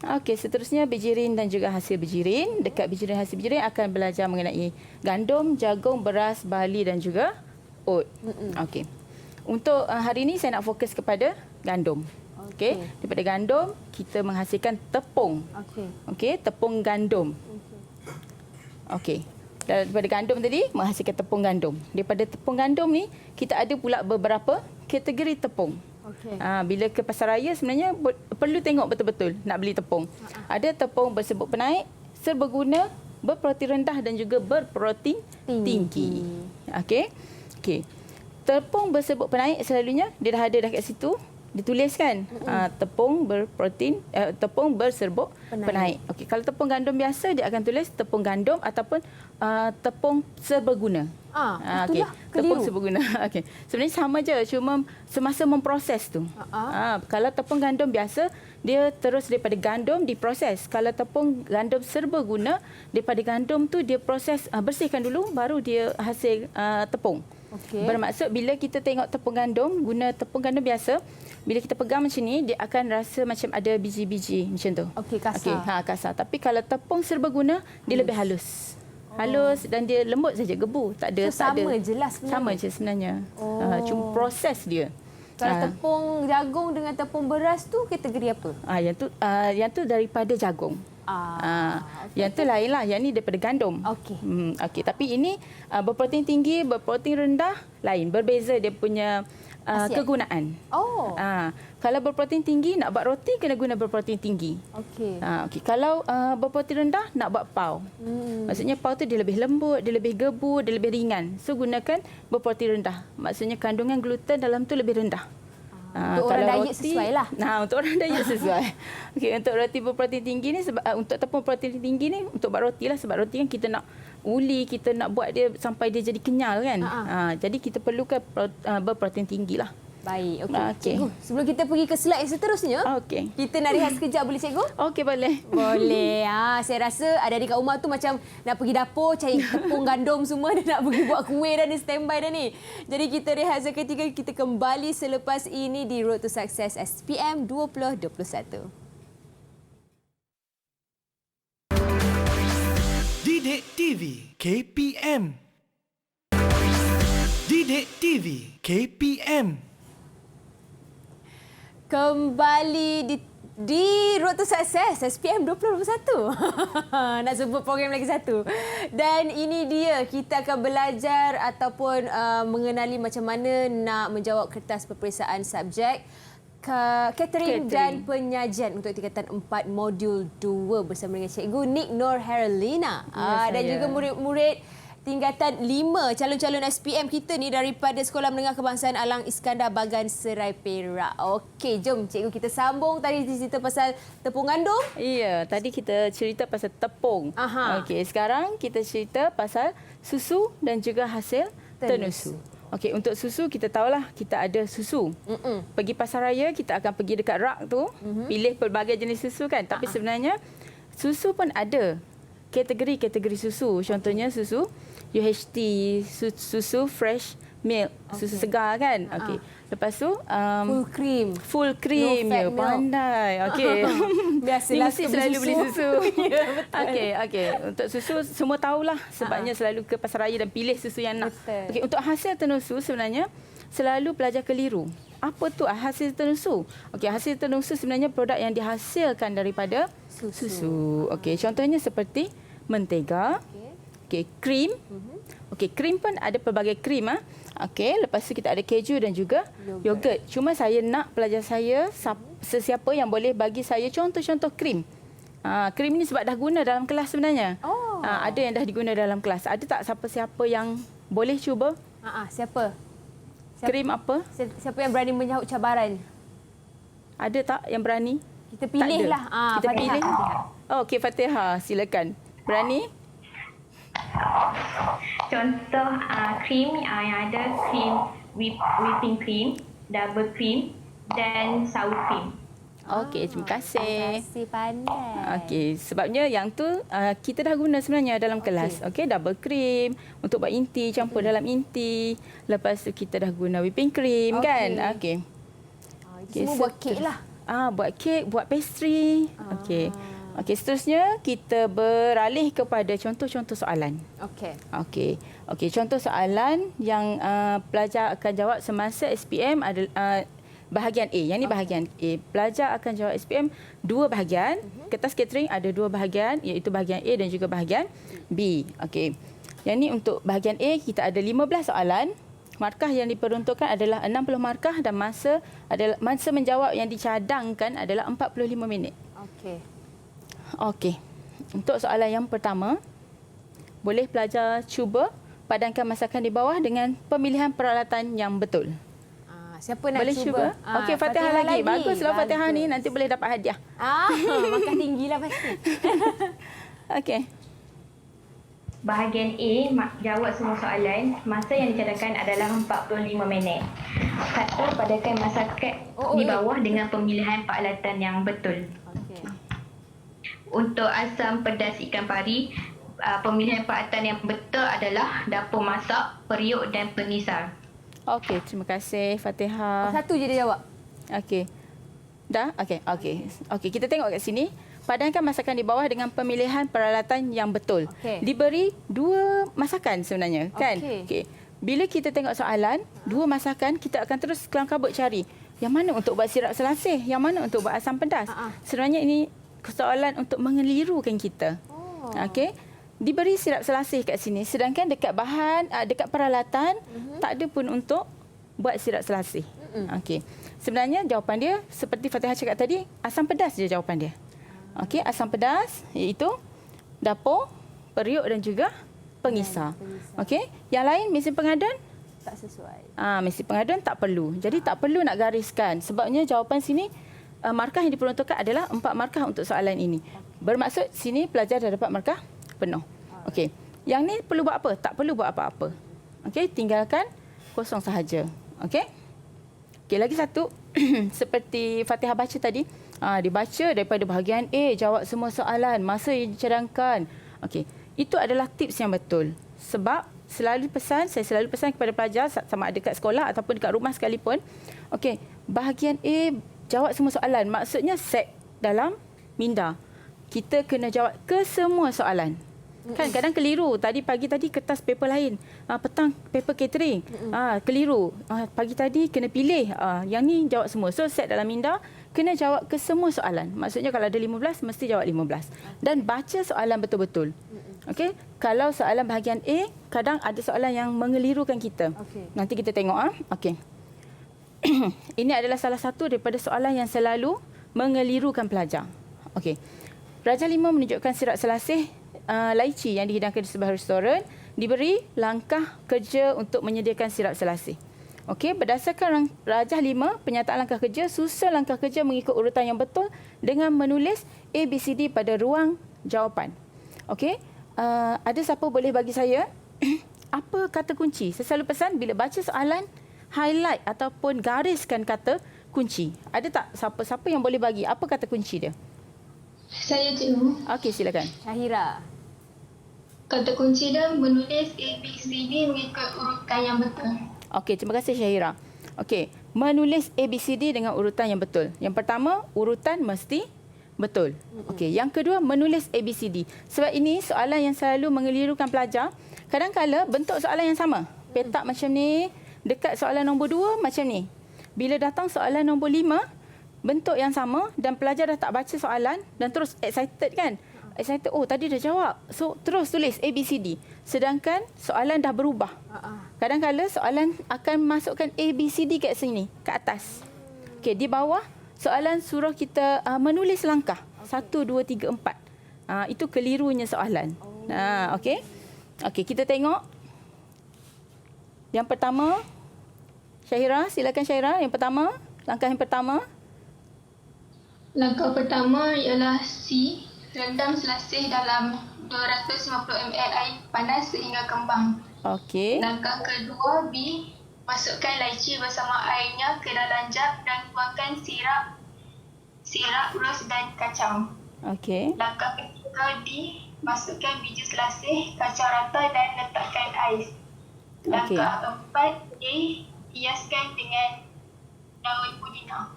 Speaker 3: Okey, seterusnya bijirin dan juga hasil bijirin. Dekat bijirin hasil bijirin akan belajar mengenai gandum, jagung, beras, barley dan juga oat. Okey. Untuk hari ini saya nak fokus kepada gandum. Okey. Daripada gandum kita menghasilkan tepung. Okey, tepung gandum. Okey. Daripada gandum tadi menghasilkan tepung gandum. Daripada tepung gandum ni kita ada pula beberapa kategori tepung. Bila ke pasar raya sebenarnya perlu tengok betul-betul nak beli tepung. Ada tepung berserbuk penaik, serbaguna, berprotein rendah dan juga berprotein tinggi. Okey. Tepung berserbuk penaik selalunya dia dah ada dekat situ dituliskan tepung berprotein tepung berserbuk penaik. Okey, kalau tepung gandum biasa dia akan tulis tepung gandum ataupun tepung serbaguna. Okey, tepung serbaguna. Okey. Sebenarnya sama je, cuma semasa memproses tu. Kalau tepung gandum biasa dia terus daripada gandum diproses. Kalau tepung gandum serbaguna daripada gandum tu dia proses bersihkan dulu baru dia hasil tepung. Bermaksud bila kita tengok tepung gandum, guna tepung gandum biasa, bila kita pegang macam ni, dia akan rasa macam ada biji-biji macam tu.
Speaker 2: Kasar.
Speaker 3: Kasar. Tapi kalau tepung serbaguna, dia lebih halus. Halus dan dia lembut saja, gebu. Tak ada,
Speaker 2: So,
Speaker 3: tak ada.
Speaker 2: sama je lah sebenarnya.
Speaker 3: Sama je sebenarnya. Cuma proses dia.
Speaker 2: Kalau tepung jagung dengan tepung beras tu kategori apa?
Speaker 3: Yang tu daripada jagung. Yang tu lain lah. Yang ni daripada gandum.
Speaker 2: Okey.
Speaker 3: Okey. Tapi ini berprotein tinggi, berprotein rendah, lain. Berbeza dia punya kegunaan. Kalau berprotein tinggi, nak buat roti kena guna berprotein tinggi.
Speaker 2: Okey.
Speaker 3: Okey. Kalau berprotein rendah, nak buat pau. Maksudnya pau tu dia lebih lembut, dia lebih gebu, dia lebih ringan. So gunakan berprotein rendah. Maksudnya kandungan gluten dalam tu lebih rendah.
Speaker 2: Untuk orang diet sesuai lah.
Speaker 3: Untuk orang diet sesuai. Okey, untuk roti berprotein tinggi ni sebab untuk tepung protein tinggi ni untuk buat roti lah, sebab roti kan kita nak uli, kita nak buat dia sampai dia jadi kenyal kan. Jadi kita perlukan berprotein tinggi lah.
Speaker 2: Baik, okey. Cikgu, sebelum kita pergi ke slide yang seterusnya, kita nak rehat sekejap boleh cikgu?
Speaker 3: Okey, boleh.
Speaker 2: Boleh. Saya rasa adik-adik kat rumah tu macam nak pergi dapur cari tepung gandum semua, dia nak pergi buat kuih dah ni, standby dah ni. Jadi kita rehat seketika, kita kembali selepas ini di Road to Success SPM 2021.
Speaker 1: Didik TV KPM. Didik TV KPM.
Speaker 2: Kembali di Road to Success SPM 2021. Nak sebut program lagi satu. Dan ini dia, kita akan belajar ataupun mengenali macam mana nak menjawab kertas peperiksaan subjek catering dan penyajian untuk tingkatan 4 modul 2 bersama dengan Cikgu Nick Nur Herlina. Dan juga murid-murid tingkatan 5 calon-calon SPM kita ni daripada Sekolah Menengah Kebangsaan Alang Iskandar Bagan Serai Perak. Okey, jom cikgu kita sambung. Tadi cerita pasal tepung gandum.
Speaker 3: Ya, tadi kita cerita pasal tepung. Okey, sekarang kita cerita pasal susu dan juga hasil tenusu. Okey, untuk susu kita tahulah kita ada susu. Pergi pasar raya kita akan pergi dekat rak tu, pilih pelbagai jenis susu kan. Tapi sebenarnya susu pun ada kategori-kategori susu. Contohnya susu UHT, susu fresh milk, susu segar kan. Okey. Lepas tu
Speaker 2: full cream.
Speaker 3: Full cream. Ya, pandai. Okey.
Speaker 2: Biasalah
Speaker 3: mesti selalu beli susu. Okey. Untuk susu semua tahulah sebabnya selalu ke pasar raya dan pilih susu yang nak. Okey, untuk hasil tenusu sebenarnya selalu pelajar keliru. Apa tu hasil tenusu? Okey, hasil tenusu sebenarnya produk yang dihasilkan daripada susu. Okey, contohnya seperti mentega, krim. Okey, krim pun ada pelbagai krim. Okey, lepas tu kita ada keju dan juga yogurt. Cuma saya nak pelajar saya, sesiapa yang boleh bagi saya contoh-contoh krim. Krim ni sebab dah guna dalam kelas sebenarnya. Ada yang dah diguna dalam kelas. Ada tak siapa-siapa yang boleh cuba?
Speaker 2: Siapa?
Speaker 3: Krim apa?
Speaker 2: Siapa yang berani menyahut cabaran?
Speaker 3: Ada tak yang berani?
Speaker 2: Kita pilihlah.
Speaker 3: Kita pilih. Okey, Fatihah, silakan. Berani?
Speaker 5: Contoh krim yang ada krim whipping cream, double cream dan sour cream.
Speaker 3: Okey, terima kasih.
Speaker 2: Terima kasih, pandai.
Speaker 3: Okey, sebabnya yang tu kita dah guna sebenarnya dalam kelas. Okey, double cream untuk buat inti, campur dalam inti. Lepas tu kita dah guna whipping cream kan. Okey.
Speaker 2: Semua buat kek lah.
Speaker 3: Buat kek, buat pastry. Okey. Okey, seterusnya kita beralih kepada contoh-contoh soalan. Okey, contoh soalan yang pelajar akan jawab semasa SPM adalah bahagian A. Yang ni bahagian A. Pelajar akan jawab SPM 2 bahagian. Kertas catering ada 2 bahagian, iaitu bahagian A dan juga bahagian B. Okey. Yang ni untuk bahagian A kita ada 15 soalan. Markah yang diperuntukkan adalah 60 markah dan masa menjawab yang dicadangkan adalah 45 minit. Okey. Untuk soalan yang pertama, boleh pelajar cuba padankan masakan di bawah dengan pemilihan peralatan yang betul.
Speaker 2: Siapa nak
Speaker 3: boleh cuba? Okey, Fatihah lagi. Baguslah Fatihah ni, nanti boleh dapat hadiah.
Speaker 2: Makan tinggilah pasti.
Speaker 3: Okey.
Speaker 5: Bahagian A, jawab semua soalan. Masa yang dicadangkan adalah 45 minit. 1. Padankan masakan di bawah dengan pemilihan peralatan yang betul. Untuk asam pedas ikan pari, pemilihan peralatan yang betul adalah dapur masak, periuk dan penisar.
Speaker 3: Okey, terima kasih Fatihah.
Speaker 2: Satu je dia jawab.
Speaker 3: Okey. Dah? Okey. Kita tengok kat sini. padankan masakan di bawah dengan pemilihan peralatan yang betul. Diberi 2 masakan sebenarnya, kan? Okey. Bila kita tengok soalan, 2 masakan, kita akan terus kelam kabut cari yang mana untuk buat sirap selasih, yang mana untuk buat asam pedas. Sebenarnya ini soalan untuk mengelirukan kita. Okey. Diberi sirap selasih kat sini, sedangkan dekat bahan, dekat peralatan tak ada pun untuk buat sirap selasih. Okey. Sebenarnya jawapan dia seperti Fatihah cakap tadi, asam pedas je jawapan dia. Okey, asam pedas iaitu dapur, periuk dan juga pengisar. Okey. Yang lain mesin pengaduan
Speaker 2: tak sesuai.
Speaker 3: Mesin pengaduan tak perlu. Jadi tak perlu nak gariskan. Sebabnya jawapan sini markah yang diperuntukkan adalah 4 markah untuk soalan ini. Bermaksud sini pelajar dah dapat markah penuh. Okey. Yang ni perlu buat apa? Tak perlu buat apa-apa. Okey, tinggalkan kosong sahaja. Okey. Okey, lagi satu seperti Fatihah baca tadi, dibaca daripada bahagian A, jawab semua soalan, masa yang dicadangkan. Okey, itu adalah tips yang betul. Sebab saya selalu pesan kepada pelajar sama ada dekat sekolah ataupun dekat rumah sekalipun. Okey, bahagian A jawab semua soalan, maksudnya set dalam minda. Kita kena jawab ke semua soalan. Kan kadang keliru. Pagi tadi kertas paper lain. Petang paper catering. Keliru. Pagi tadi kena pilih. Yang ni jawab semua. So set dalam minda kena jawab ke semua soalan. Maksudnya kalau ada 15 mesti jawab 15. Dan baca soalan betul-betul. Okey. Kalau soalan bahagian A, kadang ada soalan yang mengelirukan kita. Nanti kita tengok. Okey. Ini adalah salah satu daripada soalan yang selalu mengelirukan pelajar. Okey. Darjah 5 menunjukkan sirap selasih laici yang dihidangkan di sebuah restoran, diberi langkah kerja untuk menyediakan sirap selasih. Okey, berdasarkan darjah 5, penyataan langkah kerja, susun langkah kerja mengikut urutan yang betul dengan menulis ABCD pada ruang jawapan. Okey, ada siapa boleh bagi saya apa kata kunci? Saya selalu pesan bila baca soalan, highlight ataupun gariskan kata kunci. Ada tak siapa yang boleh bagi apa kata kunci dia?
Speaker 8: Saya cikgu.
Speaker 3: Okey, silakan.
Speaker 2: Syahira.
Speaker 8: Kata kunci dia menulis ABCD mengikut urutan yang betul.
Speaker 3: Okey, terima kasih Syahira. Okey, menulis ABCD dengan urutan yang betul. Yang pertama, urutan mesti betul. Okey, yang kedua, menulis ABCD. Sebab ini soalan yang selalu mengelirukan pelajar. Kadang-kala bentuk soalan yang sama. Petak macam ni, dekat soalan nombor 2 macam ni. Bila datang soalan nombor 5, bentuk yang sama dan pelajar dah tak baca soalan dan terus excited kan? Excited, oh tadi dah jawab. So terus tulis ABCD. Sedangkan soalan dah berubah. Kadang-kala soalan akan masukkan ABCD kat sini, kat atas. Okey, di bawah soalan suruh kita menulis langkah. 1, 2, 3, 4. Itu kelirunya soalan. Okey. Okey, kita tengok. Yang pertama, Syahira, silakan Syahira. Yang pertama, langkah yang pertama.
Speaker 8: Langkah pertama ialah C. Rendam selasih dalam 250 ml air panas sehingga kembang.
Speaker 3: Okey.
Speaker 8: Langkah kedua B. Masukkan laici bersama airnya ke dalam jug dan tuangkan sirap ros dan kacang.
Speaker 3: Okey.
Speaker 8: Langkah ketiga D. Masukkan biji selasih, kacang rata dan letakkan ais. Langkah 4 A. Hiaskan dengan daun pudina.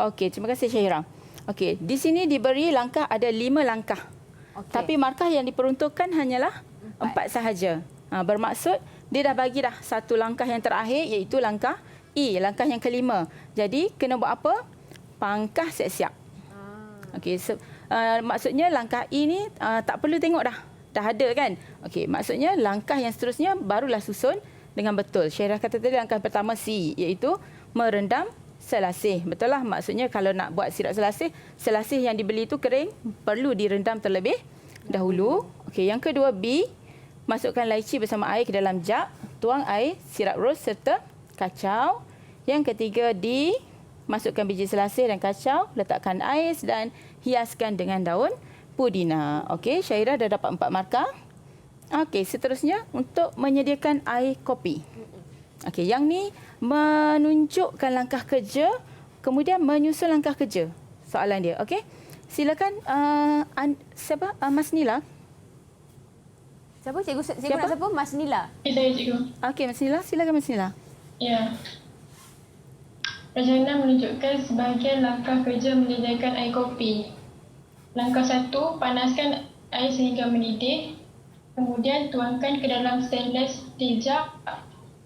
Speaker 3: Okey, terima kasih Syahira. Okey, di sini diberi langkah ada 5 langkah. Tapi markah yang diperuntukkan hanyalah 4 sahaja. Bermaksud dia dah bagi dah satu langkah yang terakhir iaitu langkah E, langkah yang kelima. Jadi kena buat apa? Pangkah siap-siap. Okey, maksudnya langkah E ni tak perlu tengok dah. Dah ada kan? Okey, maksudnya langkah yang seterusnya barulah susun dengan betul. Syahira kata tadi langkah pertama C iaitu merendam selasih. Betul lah, maksudnya kalau nak buat sirap selasih yang dibeli itu kering, perlu direndam terlebih dahulu. Okey, yang kedua B, masukkan laici bersama air ke dalam jug, tuang air, sirap ros serta kacau. Yang ketiga D, masukkan biji selasih dan kacau, letakkan ais dan hiaskan dengan daun pudina. Okey, Syahira dah dapat 4 markah. Okey, seterusnya untuk menyediakan air kopi. Okey, yang ni menunjukkan langkah kerja, kemudian menyusun langkah kerja. Soalan dia, okey? Silakan siapa? Mas Nila.
Speaker 2: Siapa? Cikgu nak siapa? Mas Nila.
Speaker 8: Saya cikgu.
Speaker 3: Okey, Mas Nila, silakan Mas Nila.
Speaker 8: Ya. Rencana menunjukkan sebahagian langkah kerja menyediakan air kopi. Langkah 1, panaskan air sehingga mendidih. Kemudian tuangkan ke dalam stainless steel jug.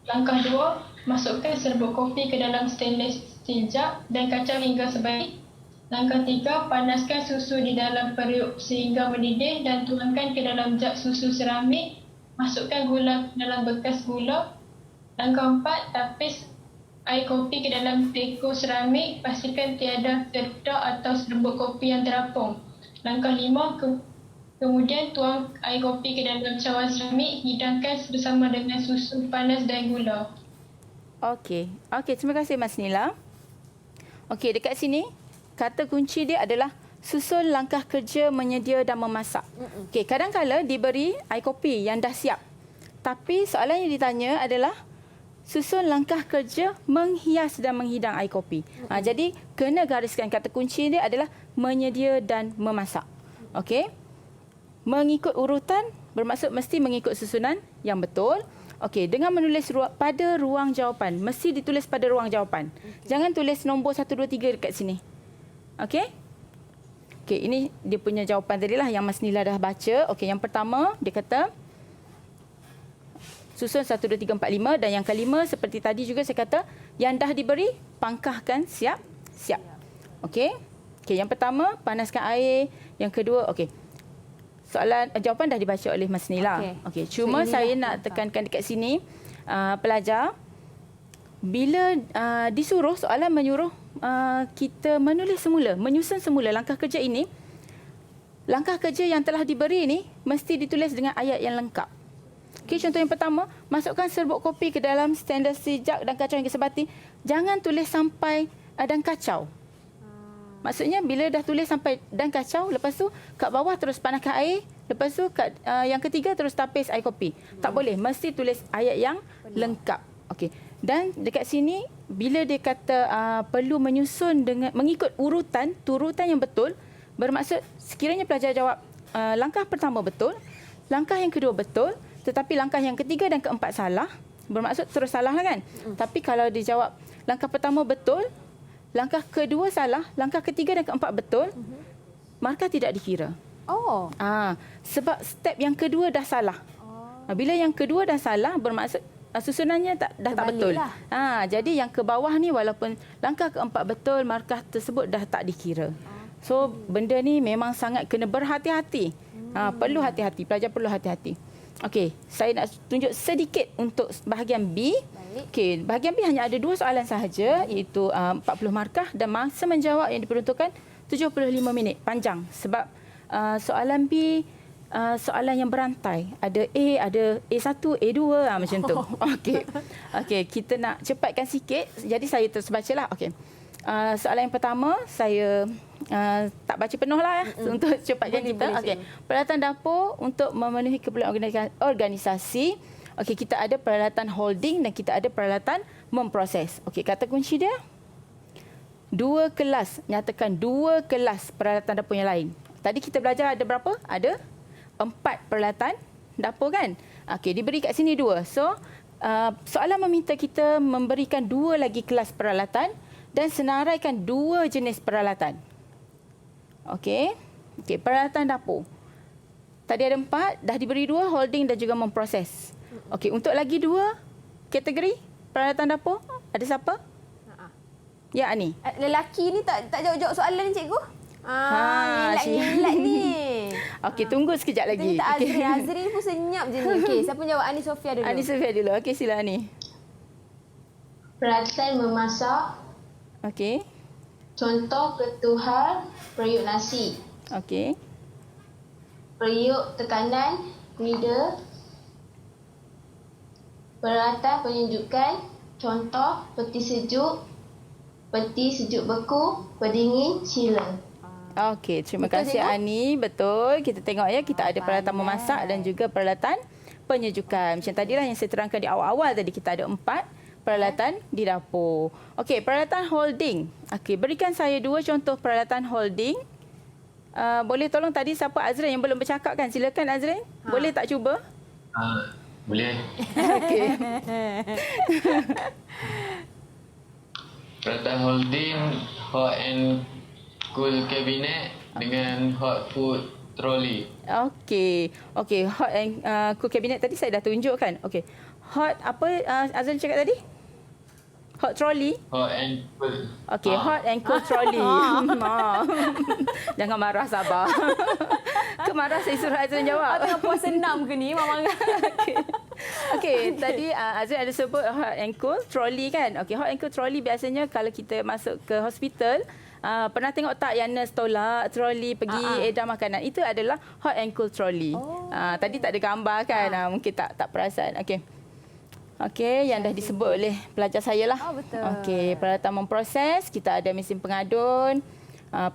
Speaker 8: Langkah 2, masukkan serbuk kopi ke dalam stainless steel jug dan kacau hingga sebaik. Langkah 3, panaskan susu di dalam periuk sehingga mendidih dan tuangkan ke dalam jug susu seramik. Masukkan gula dalam bekas gula. Langkah 4, tapis air kopi ke dalam teko seramik. Pastikan tiada terletak atau serbuk kopi yang terapung. Langkah 5, kemudian tuang air kopi ke dalam cawan seramik. Hidangkan bersama dengan susu panas dan gula.
Speaker 3: Okey, terima kasih Mas Nila. Okey, dekat sini kata kunci dia adalah susun langkah kerja menyedia dan memasak. Okey, kadang-kala diberi air kopi yang dah siap. Tapi soalan yang ditanya adalah susun langkah kerja menghias dan menghidang air kopi. Jadi kena gariskan kata kunci dia adalah menyedia dan memasak. Okey. Mengikut urutan bermaksud mesti mengikut susunan yang betul. Okey, dengan menulis pada ruang jawapan. Mesti ditulis pada ruang jawapan. Jangan tulis nombor 1, 2, 3 dekat sini. Okey? Okey, ini dia punya jawapan tadilah yang Mas Nila dah baca. Okey, yang pertama dia kata susun 1, 2, 3, 4, 5. Dan yang kelima seperti tadi juga saya kata yang dah diberi pangkahkan siap. Okey? Okey, yang pertama panaskan air. Yang kedua, okey. Jawapan dah dibaca oleh Mas Nila. Okey, cuma so, saya nak tekankan dekat sini pelajar bila disuruh soalan menyuruh kita menulis semula, menyusun semula langkah kerja ini. Langkah kerja yang telah diberi ini mesti ditulis dengan ayat yang lengkap. Okey, contoh yang pertama, masukkan serbuk kopi ke dalam stainless steel jug dan kacau hingga sebati. Jangan tulis sampai dan kacau. Maksudnya bila dah tulis sampai dan kacau, lepas tu kat bawah terus panaskan air, lepas tu kat yang ketiga terus tapis air kopi. Tak boleh, mesti tulis ayat yang lengkap. Okey. Dan dekat sini bila dia kata perlu menyusun dengan mengikut turutan yang betul, bermaksud sekiranya pelajar jawab langkah pertama betul, langkah yang kedua betul, tetapi langkah yang ketiga dan keempat salah, bermaksud terus salah lah kan? Tapi kalau dia jawab langkah pertama betul, langkah kedua salah, langkah ketiga dan keempat betul, markah tidak dikira. Sebab step yang kedua dah salah. Bila yang kedua dah salah, bermaksud susunannya dah tak betul. Jadi yang ke bawah ni walaupun langkah keempat betul, markah tersebut dah tak dikira. So benda ni memang sangat kena berhati-hati. Perlu hati-hati, pelajar perlu hati-hati. Okey, saya nak tunjuk sedikit untuk bahagian B. Okey, bahagian B hanya ada 2 soalan sahaja, iaitu 40 markah dan masa menjawab yang diperuntukkan 75 minit. Panjang sebab soalan B soalan yang berantai. Ada A, ada A1, A2 macam tu. Okey, kita nak cepatkan sikit. Jadi saya terus bacalah. Okey. Soalan yang pertama saya tak baca penuh lah untuk cepatkan kita. Okey. Peralatan dapur untuk memenuhi keperluan organisasi. Okey, kita ada peralatan holding dan kita ada peralatan memproses. Okey, kata kunci dia 2 kelas. Nyatakan 2 kelas peralatan dapur yang lain. Tadi kita belajar ada berapa? Ada 4 peralatan dapur kan? Okey, diberi kat sini 2. So, soalan meminta kita memberikan 2 lagi kelas peralatan dan senaraikan 2 jenis peralatan. Okey. Okey, peralatan dapur. Tadi ada 4, dah diberi 2, holding dan juga memproses. Okey, untuk lagi 2 kategori peralatan dapur, ada siapa? Ya, Ani.
Speaker 2: Lelaki ni tak jawab soalan ni, cikgu. Ngelak ni. Okey, tunggu sekejap lagi. Kita Azri pun senyap je ni. Okey, siapa jawab? Ani Sofia dulu.
Speaker 3: Ani Sofia dulu. Okey, sila Ani.
Speaker 7: Peralatan memasak.
Speaker 3: Okey.
Speaker 7: Contoh ketuhar periuk nasi.
Speaker 3: Okey.
Speaker 7: Periuk tekanan, meter. Peralatan penyujukan. Contoh peti sejuk beku, pendingin, chiller.
Speaker 3: Okey, terima kasih Ani. Betul. Kita tengok ya, kita ada peralatan memasak dan juga peralatan penyejukan. Macam tadilah yang saya terangkan di awal-awal tadi, kita ada 4 peralatan di dapur. Okey, peralatan holding. Okey, berikan saya 2 contoh peralatan holding. Boleh tolong tadi siapa Azrin yang belum bercakap kan? Silakan Azrin. Boleh tak cuba?
Speaker 9: Boleh.
Speaker 3: Okey.
Speaker 9: Peralatan holding hot and cool cabinet dengan hot food trolley.
Speaker 3: Okey, hot and cool cabinet tadi saya dah tunjukkan. Okey, hot apa Azlan cakap tadi? Hot trolley.
Speaker 9: Hot and cool.
Speaker 3: Okey, hot and cold trolley. Jangan marah, sabar. Kemarah saya suruh Azlan jawab.
Speaker 2: Tengah puas senam ke ni, Mama?
Speaker 3: Okey, tadi Azlan ada sebut hot and cold trolley kan? Okey, hot and cold trolley biasanya kalau kita masuk ke hospital, pernah tengok tak yang nurse tolak trolley pergi edam makanan? Itu adalah hot and cold trolley. Tadi tak ada gambar kan? Mungkin tak perasan. Okey, yang dah disebut oleh pelajar saya lah.
Speaker 2: Betul.
Speaker 3: Okey, peralatan memproses, kita ada mesin pengadun,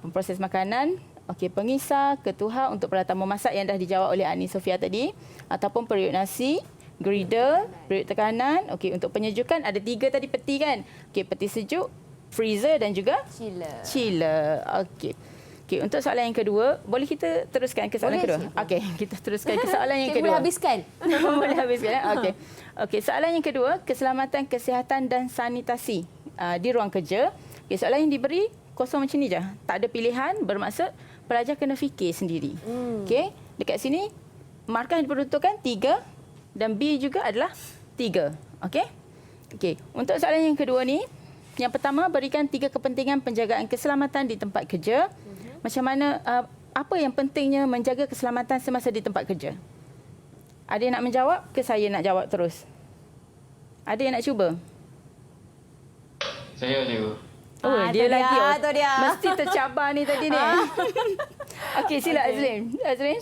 Speaker 3: pemproses makanan, okey, pengisar, ketuhar untuk peralatan memasak yang dah dijawab oleh Ani Sofia tadi, ataupun periuk nasi, grinder, periuk tekanan. Okey, untuk penyejukan ada 3 tadi peti kan? Okey, peti sejuk, freezer dan juga chiller. Okey. Okey, untuk soalan yang kedua, boleh kita teruskan ke soalan kedua? Okey, kita teruskan ke soalan yang kedua.
Speaker 2: Boleh habiskan?
Speaker 3: Boleh habiskan. Okey. Okey, soalan yang kedua, keselamatan, kesihatan dan sanitasi di ruang kerja. Okey, soalan yang diberi kosong macam ni je. Tak ada pilihan, bermaksud pelajar kena fikir sendiri. Okey, dekat sini markah yang diperuntukkan 3 dan B juga adalah 3. Okey. Okey, untuk soalan yang kedua ni, yang pertama, berikan 3 kepentingan penjagaan keselamatan di tempat kerja. Macam mana, apa yang pentingnya menjaga keselamatan semasa di tempat kerja? Ada yang nak menjawab ke saya nak jawab terus? Ada yang nak cuba?
Speaker 9: Saya je.
Speaker 3: Dia lagi.
Speaker 2: Dia.
Speaker 3: Mesti tercabar ni tadi ni. Okey, sila Azlin. Azlin?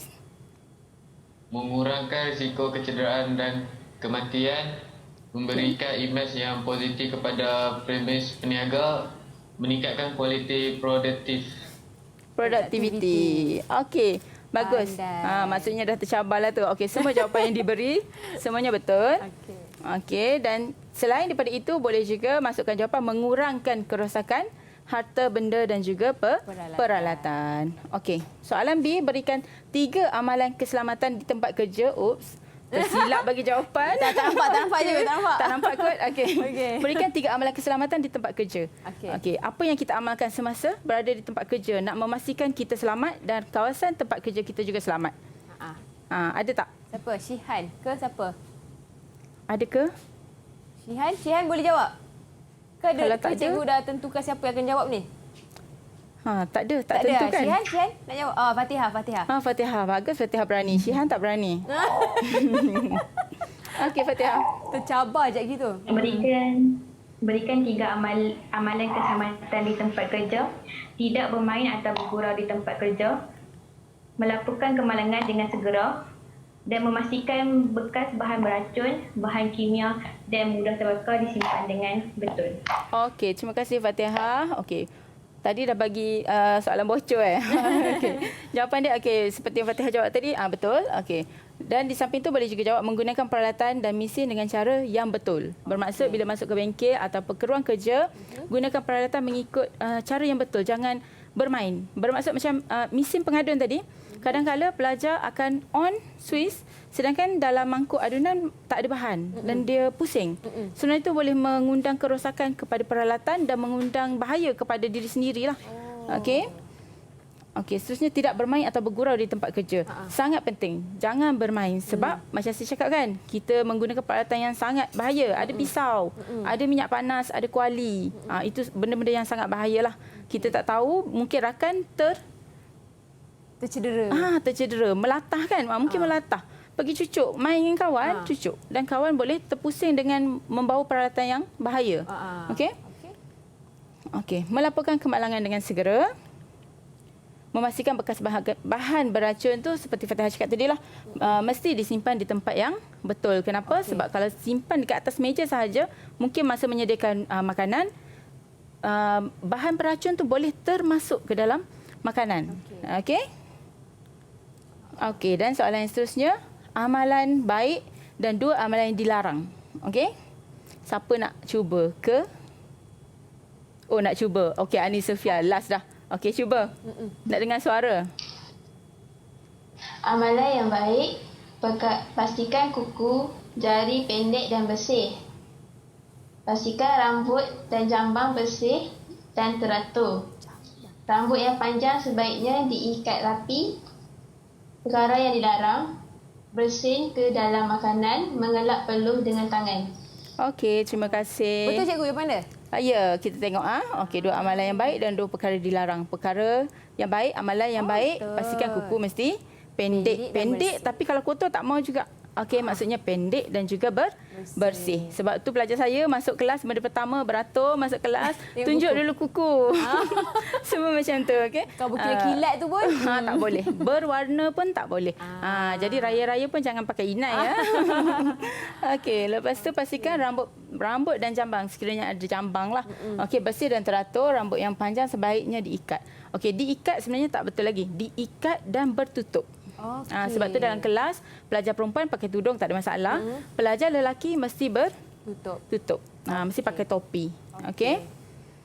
Speaker 9: Mengurangkan risiko kecederaan dan kematian, memberikan imej yang positif kepada premis peniaga, meningkatkan kualiti
Speaker 3: produktiviti. Okey, bagus. Maksudnya dah tercabar lah tu. Okey, semua jawapan yang diberi semuanya betul. Okey, dan selain daripada itu boleh juga masukkan jawapan mengurangkan kerosakan harta benda dan juga peralatan. Okey, soalan B, berikan 3 amalan keselamatan di tempat kerja. Tersilap bagi jawapan.
Speaker 2: Tak nampak je.
Speaker 3: Tak nampak kot. Okey. Berikan 3 amalan keselamatan di tempat kerja. Okey. Apa yang kita amalkan semasa berada di tempat kerja nak memastikan kita selamat dan kawasan tempat kerja kita juga selamat? Ada tak?
Speaker 2: Siapa? Syihan ke siapa?
Speaker 3: Ada ke?
Speaker 2: Syihan boleh jawab?
Speaker 3: Kalau tak
Speaker 2: cikgu dah tentukan siapa yang akan jawab ni?
Speaker 3: Tak tentukan.
Speaker 2: Syihan nak jawab? Fatihah.
Speaker 3: Fatihah. Bagus, Fatihah berani. Syihan tak berani. Okey, Fatihah.
Speaker 2: Tercabar je gitu.
Speaker 5: Berikan 3 amalan keselamatan di tempat kerja. Tidak bermain atau bergurau di tempat kerja. Melaporkan kemalangan dengan segera. Dan memastikan bekas bahan beracun, bahan kimia dan mudah terbakar disimpan dengan betul.
Speaker 3: Okey, terima kasih Fatihah. Okey. Tadi dah bagi soalan bocor Okey. Jawapan dia seperti yang Fatihah jawab tadi, betul. Okey. Dan di samping itu boleh juga jawab menggunakan peralatan dan mesin dengan cara yang betul. Bermaksud bila masuk ke bengkel atau ke ruang kerja, gunakan peralatan mengikut cara yang betul. Jangan bermain. Bermaksud macam mesin pengadun tadi, kadang-kadang pelajar akan on switch sedangkan dalam mangkuk adunan tak ada bahan dan dia pusing. Sebenarnya itu boleh mengundang kerosakan kepada peralatan dan mengundang bahaya kepada diri sendirilah. Okey. Seterusnya tidak bermain atau bergurau di tempat kerja. Sangat penting. Jangan bermain sebab macam saya cakap kan, kita menggunakan peralatan yang sangat bahaya. Ada pisau, ada minyak panas, ada kuali. Itu benda-benda yang sangat bahayalah. Kita tak tahu, mungkin rakan tercedera, melatah kan? Mungkin melatah. Pergi cucuk, main dengan kawan, cucuk. Dan kawan boleh terpusing dengan membawa peralatan yang bahaya. Okey. Melaporkan kemalangan dengan segera. Memastikan bekas bahan beracun tu seperti Fatihah cakap tadi lah, mesti disimpan di tempat yang betul. Kenapa? Sebab kalau simpan dekat atas meja sahaja, mungkin masa menyediakan makanan, bahan beracun tu boleh termasuk ke dalam makanan. Okey, dan soalan yang seterusnya, amalan baik dan 2 amalan yang dilarang. Okey? Siapa nak cuba ke? Nak cuba. Okey, Ani Sofia, last dah. Okey, cuba. Nak dengar suara.
Speaker 7: Amalan yang baik, pastikan kuku, jari pendek dan bersih. Pastikan rambut dan jambang bersih dan teratur. Rambut yang panjang sebaiknya diikat rapi. Perkara yang dilarang, bersin ke dalam makanan, mengelak peluh dengan tangan.
Speaker 3: Okey, terima kasih.
Speaker 2: Betul cikgu yang mana?
Speaker 3: Ya, kita tengok Okey, 2 amalan yang baik dan 2 perkara dilarang. Perkara yang baik, amalan yang baik,
Speaker 2: betul.
Speaker 3: pastikan kuku mesti
Speaker 2: Pendek dan
Speaker 3: pendek
Speaker 2: bersih.
Speaker 3: tapi kalau kotor tak mau juga. Okey, maksudnya pendek dan juga bersih. Sebab tu pelajar saya masuk kelas benda pertama beratur masuk kelas,
Speaker 2: Tengok
Speaker 3: tunjuk
Speaker 2: kuku.
Speaker 3: dulu kuku. Semua macam tu, okey.
Speaker 2: Kau berkilat-kilat tu pun.
Speaker 3: Tak boleh. Berwarna pun tak boleh. Jadi raya-raya pun jangan pakai inai ya. Okey, lepas tu pastikan rambut dan jambang sekiranya ada jambang lah. Okey, bersih dan teratur, rambut yang panjang sebaiknya diikat. Okey, diikat sebenarnya tak betul lagi. Diikat dan bertutup.
Speaker 2: Okey.
Speaker 3: Sebab tu dalam kelas pelajar perempuan pakai tudung tak ada masalah. Pelajar lelaki mesti bertutup. Mesti pakai topi. Okey.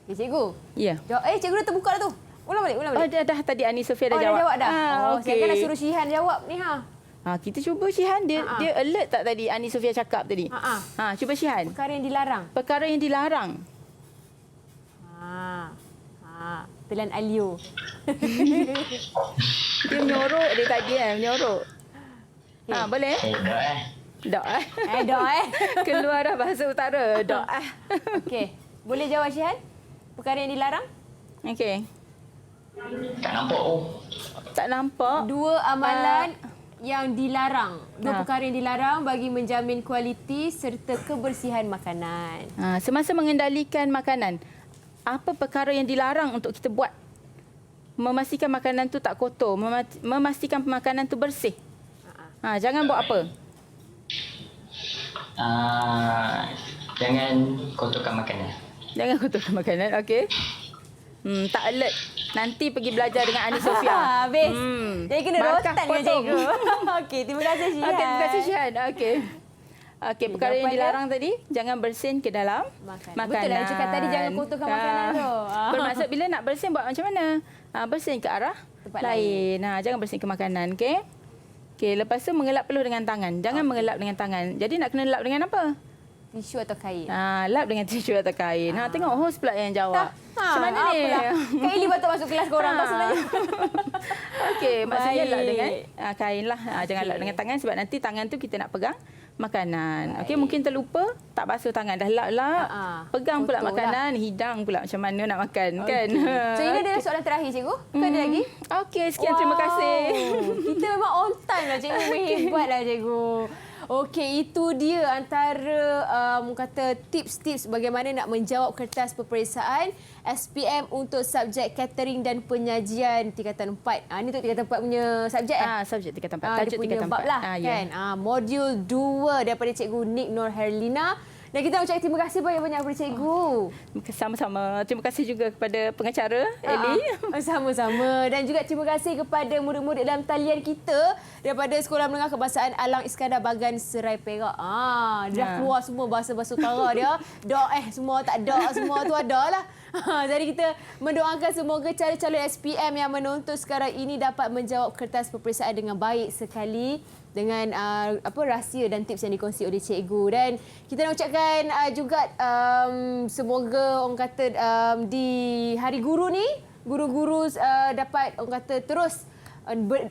Speaker 2: Okay, cikgu.
Speaker 3: Ya.
Speaker 2: Cikgu dah terbuka dah tu. Ulang balik.
Speaker 3: Dah tadi Ani Sofia dah
Speaker 2: Dah
Speaker 3: jawab.
Speaker 2: jawab dah. Saya kan nak
Speaker 3: okey.
Speaker 2: suruh Syihan jawab ni
Speaker 3: Kita cuba Syihan. Dia alert tak tadi Ani Sofia cakap tadi? Cuba Syihan.
Speaker 2: Perkara yang dilarang.
Speaker 3: Perkara yang dilarang.
Speaker 2: Telan Alio.
Speaker 3: Dia menyorok dia tadi menyorok. Boleh?
Speaker 10: Dok
Speaker 3: Dok Keluar dah bahasa utara. Dok
Speaker 2: Okey. Boleh jawab Syihan? Perkara yang dilarang?
Speaker 3: Okey.
Speaker 10: Tak nampak
Speaker 3: Tak nampak.
Speaker 2: 2 amalan yang dilarang. 2 perkara yang dilarang bagi menjamin kualiti serta kebersihan makanan.
Speaker 3: Semasa mengendalikan makanan, apa perkara yang dilarang untuk kita buat? Memastikan makanan tu tak kotor, memastikan makanan tu bersih. Jangan buat apa?
Speaker 10: Jangan kotorkan makanan.
Speaker 3: Jangan kotorkan makanan, okey. Tak alert. Nanti pergi belajar dengan Ani Sofia.
Speaker 2: Habis. Jadi kena
Speaker 3: markah
Speaker 2: rotan dengan
Speaker 3: potong.
Speaker 2: cikgu. Okey, terima kasih Syihan.
Speaker 3: Okey, terima kasih Syihan. Okey, perkara yang dilarang tadi, jangan bersin ke dalam makanan.
Speaker 2: Betul lah cakap tadi jangan kotorkan makanan tu.
Speaker 3: Bermaksud bila nak bersin buat macam mana? Bersin ke arah
Speaker 2: Tempat
Speaker 3: lain. Jangan bersin ke makanan, okey? Okey, lepas tu mengelap peluh dengan tangan. Jangan mengelap dengan tangan. Jadi nak kena lap dengan apa?
Speaker 2: Tisu atau kain?
Speaker 3: Lap dengan tisu atau kain. Tengok host pula yang jawab. Macam mana ni?
Speaker 2: Kak Ili patut masuk kelas korang tau sebenarnya.
Speaker 3: Okey, maksudnya lap dengan kain lah. Jangan lap dengan tangan sebab nanti tangan tu kita nak pegang makanan. Okey, mungkin terlupa tak basuh tangan. Dah lap-lap, pegang pula makanan, hidang pula macam mana nak makan kan.
Speaker 2: So ini adalah soalan terakhir cikgu. Ke ada lagi?
Speaker 3: Okey, sekian terima kasih.
Speaker 2: Kita memang on time lah cikgu. Hebatlah cikgu. Okey, itu dia antara kata tips-tips bagaimana nak menjawab kertas peperiksaan SPM untuk subjek catering dan penyajian tingkatan 4. Ini untuk tingkatan 4 punya subjek
Speaker 3: Subjek tingkatan 4.
Speaker 2: Tajuk tingkatan 4 lah kan. Modul 2 daripada Cikgu Nick Nur Herlina. Dan kita nak ucapkan terima kasih banyak-banyak kepada cikgu.
Speaker 3: Sama-sama. Terima kasih juga kepada pengacara, Eli.
Speaker 2: Sama-sama. Dan juga terima kasih kepada murid-murid dalam talian kita daripada Sekolah Menengah Kebahasaan Alang Iskandar Bagan Serai Perak. Dah keluar semua bahasa-bahasa utara dia. Semua tak ada, semua tu ada lah. Jadi kita mendoakan semoga calon-calon SPM yang menuntut sekarang ini dapat menjawab kertas peperiksaan dengan baik sekali dengan rahsia dan tips yang dikongsi oleh cikgu. Dan kita nak ucapkan juga semoga orang kata di Hari Guru ni guru-guru dapat orang kata terus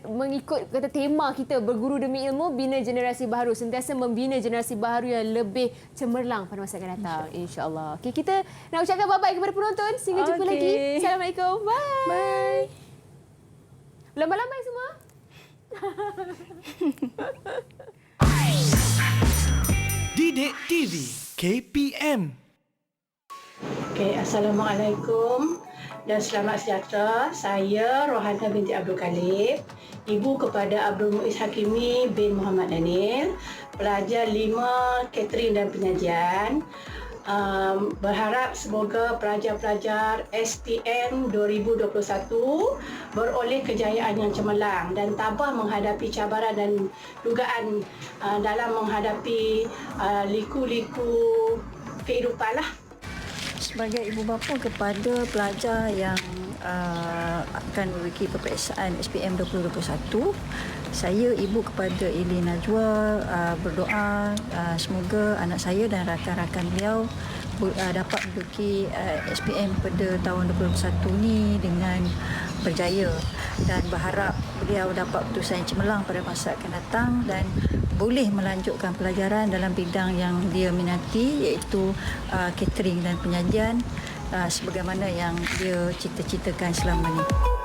Speaker 2: mengikut kata tema kita berguru demi ilmu, bina generasi baru, sentiasa membina generasi baru yang lebih cemerlang pada masa akan datang insya-Allah. Okey, kita nak ucapkan bye-bye kepada penonton. Sehingga jumpa lagi. Assalamualaikum. Bye. Lambai-lambai semua.
Speaker 1: Didik TV KPM.
Speaker 11: Okey, Assalamualaikum dan selamat sejahtera. Saya Rohana binti Abdul Khalif, ibu kepada Abdul Muiz Hakimi bin Muhammad Daniel, pelajar 5 catering dan penyajian. Berharap semoga pelajar-pelajar SPM 2021 beroleh kejayaan yang cemerlang dan tabah menghadapi cabaran dan dugaan dalam menghadapi liku-liku kehidupan lah.
Speaker 12: Sebagai ibu bapa kepada pelajar yang akan memiliki peperiksaan SPM 2021, saya ibu kepada Eli Najwa berdoa semoga anak saya dan rakan-rakan beliau dapat menduduki SPM pada tahun 2021 ni dengan berjaya, dan berharap beliau dapat keputusan yang cemerlang pada masa akan datang dan boleh melanjutkan pelajaran dalam bidang yang dia minati, iaitu catering dan penyajian sebagaimana yang dia cita-citakan selama ini.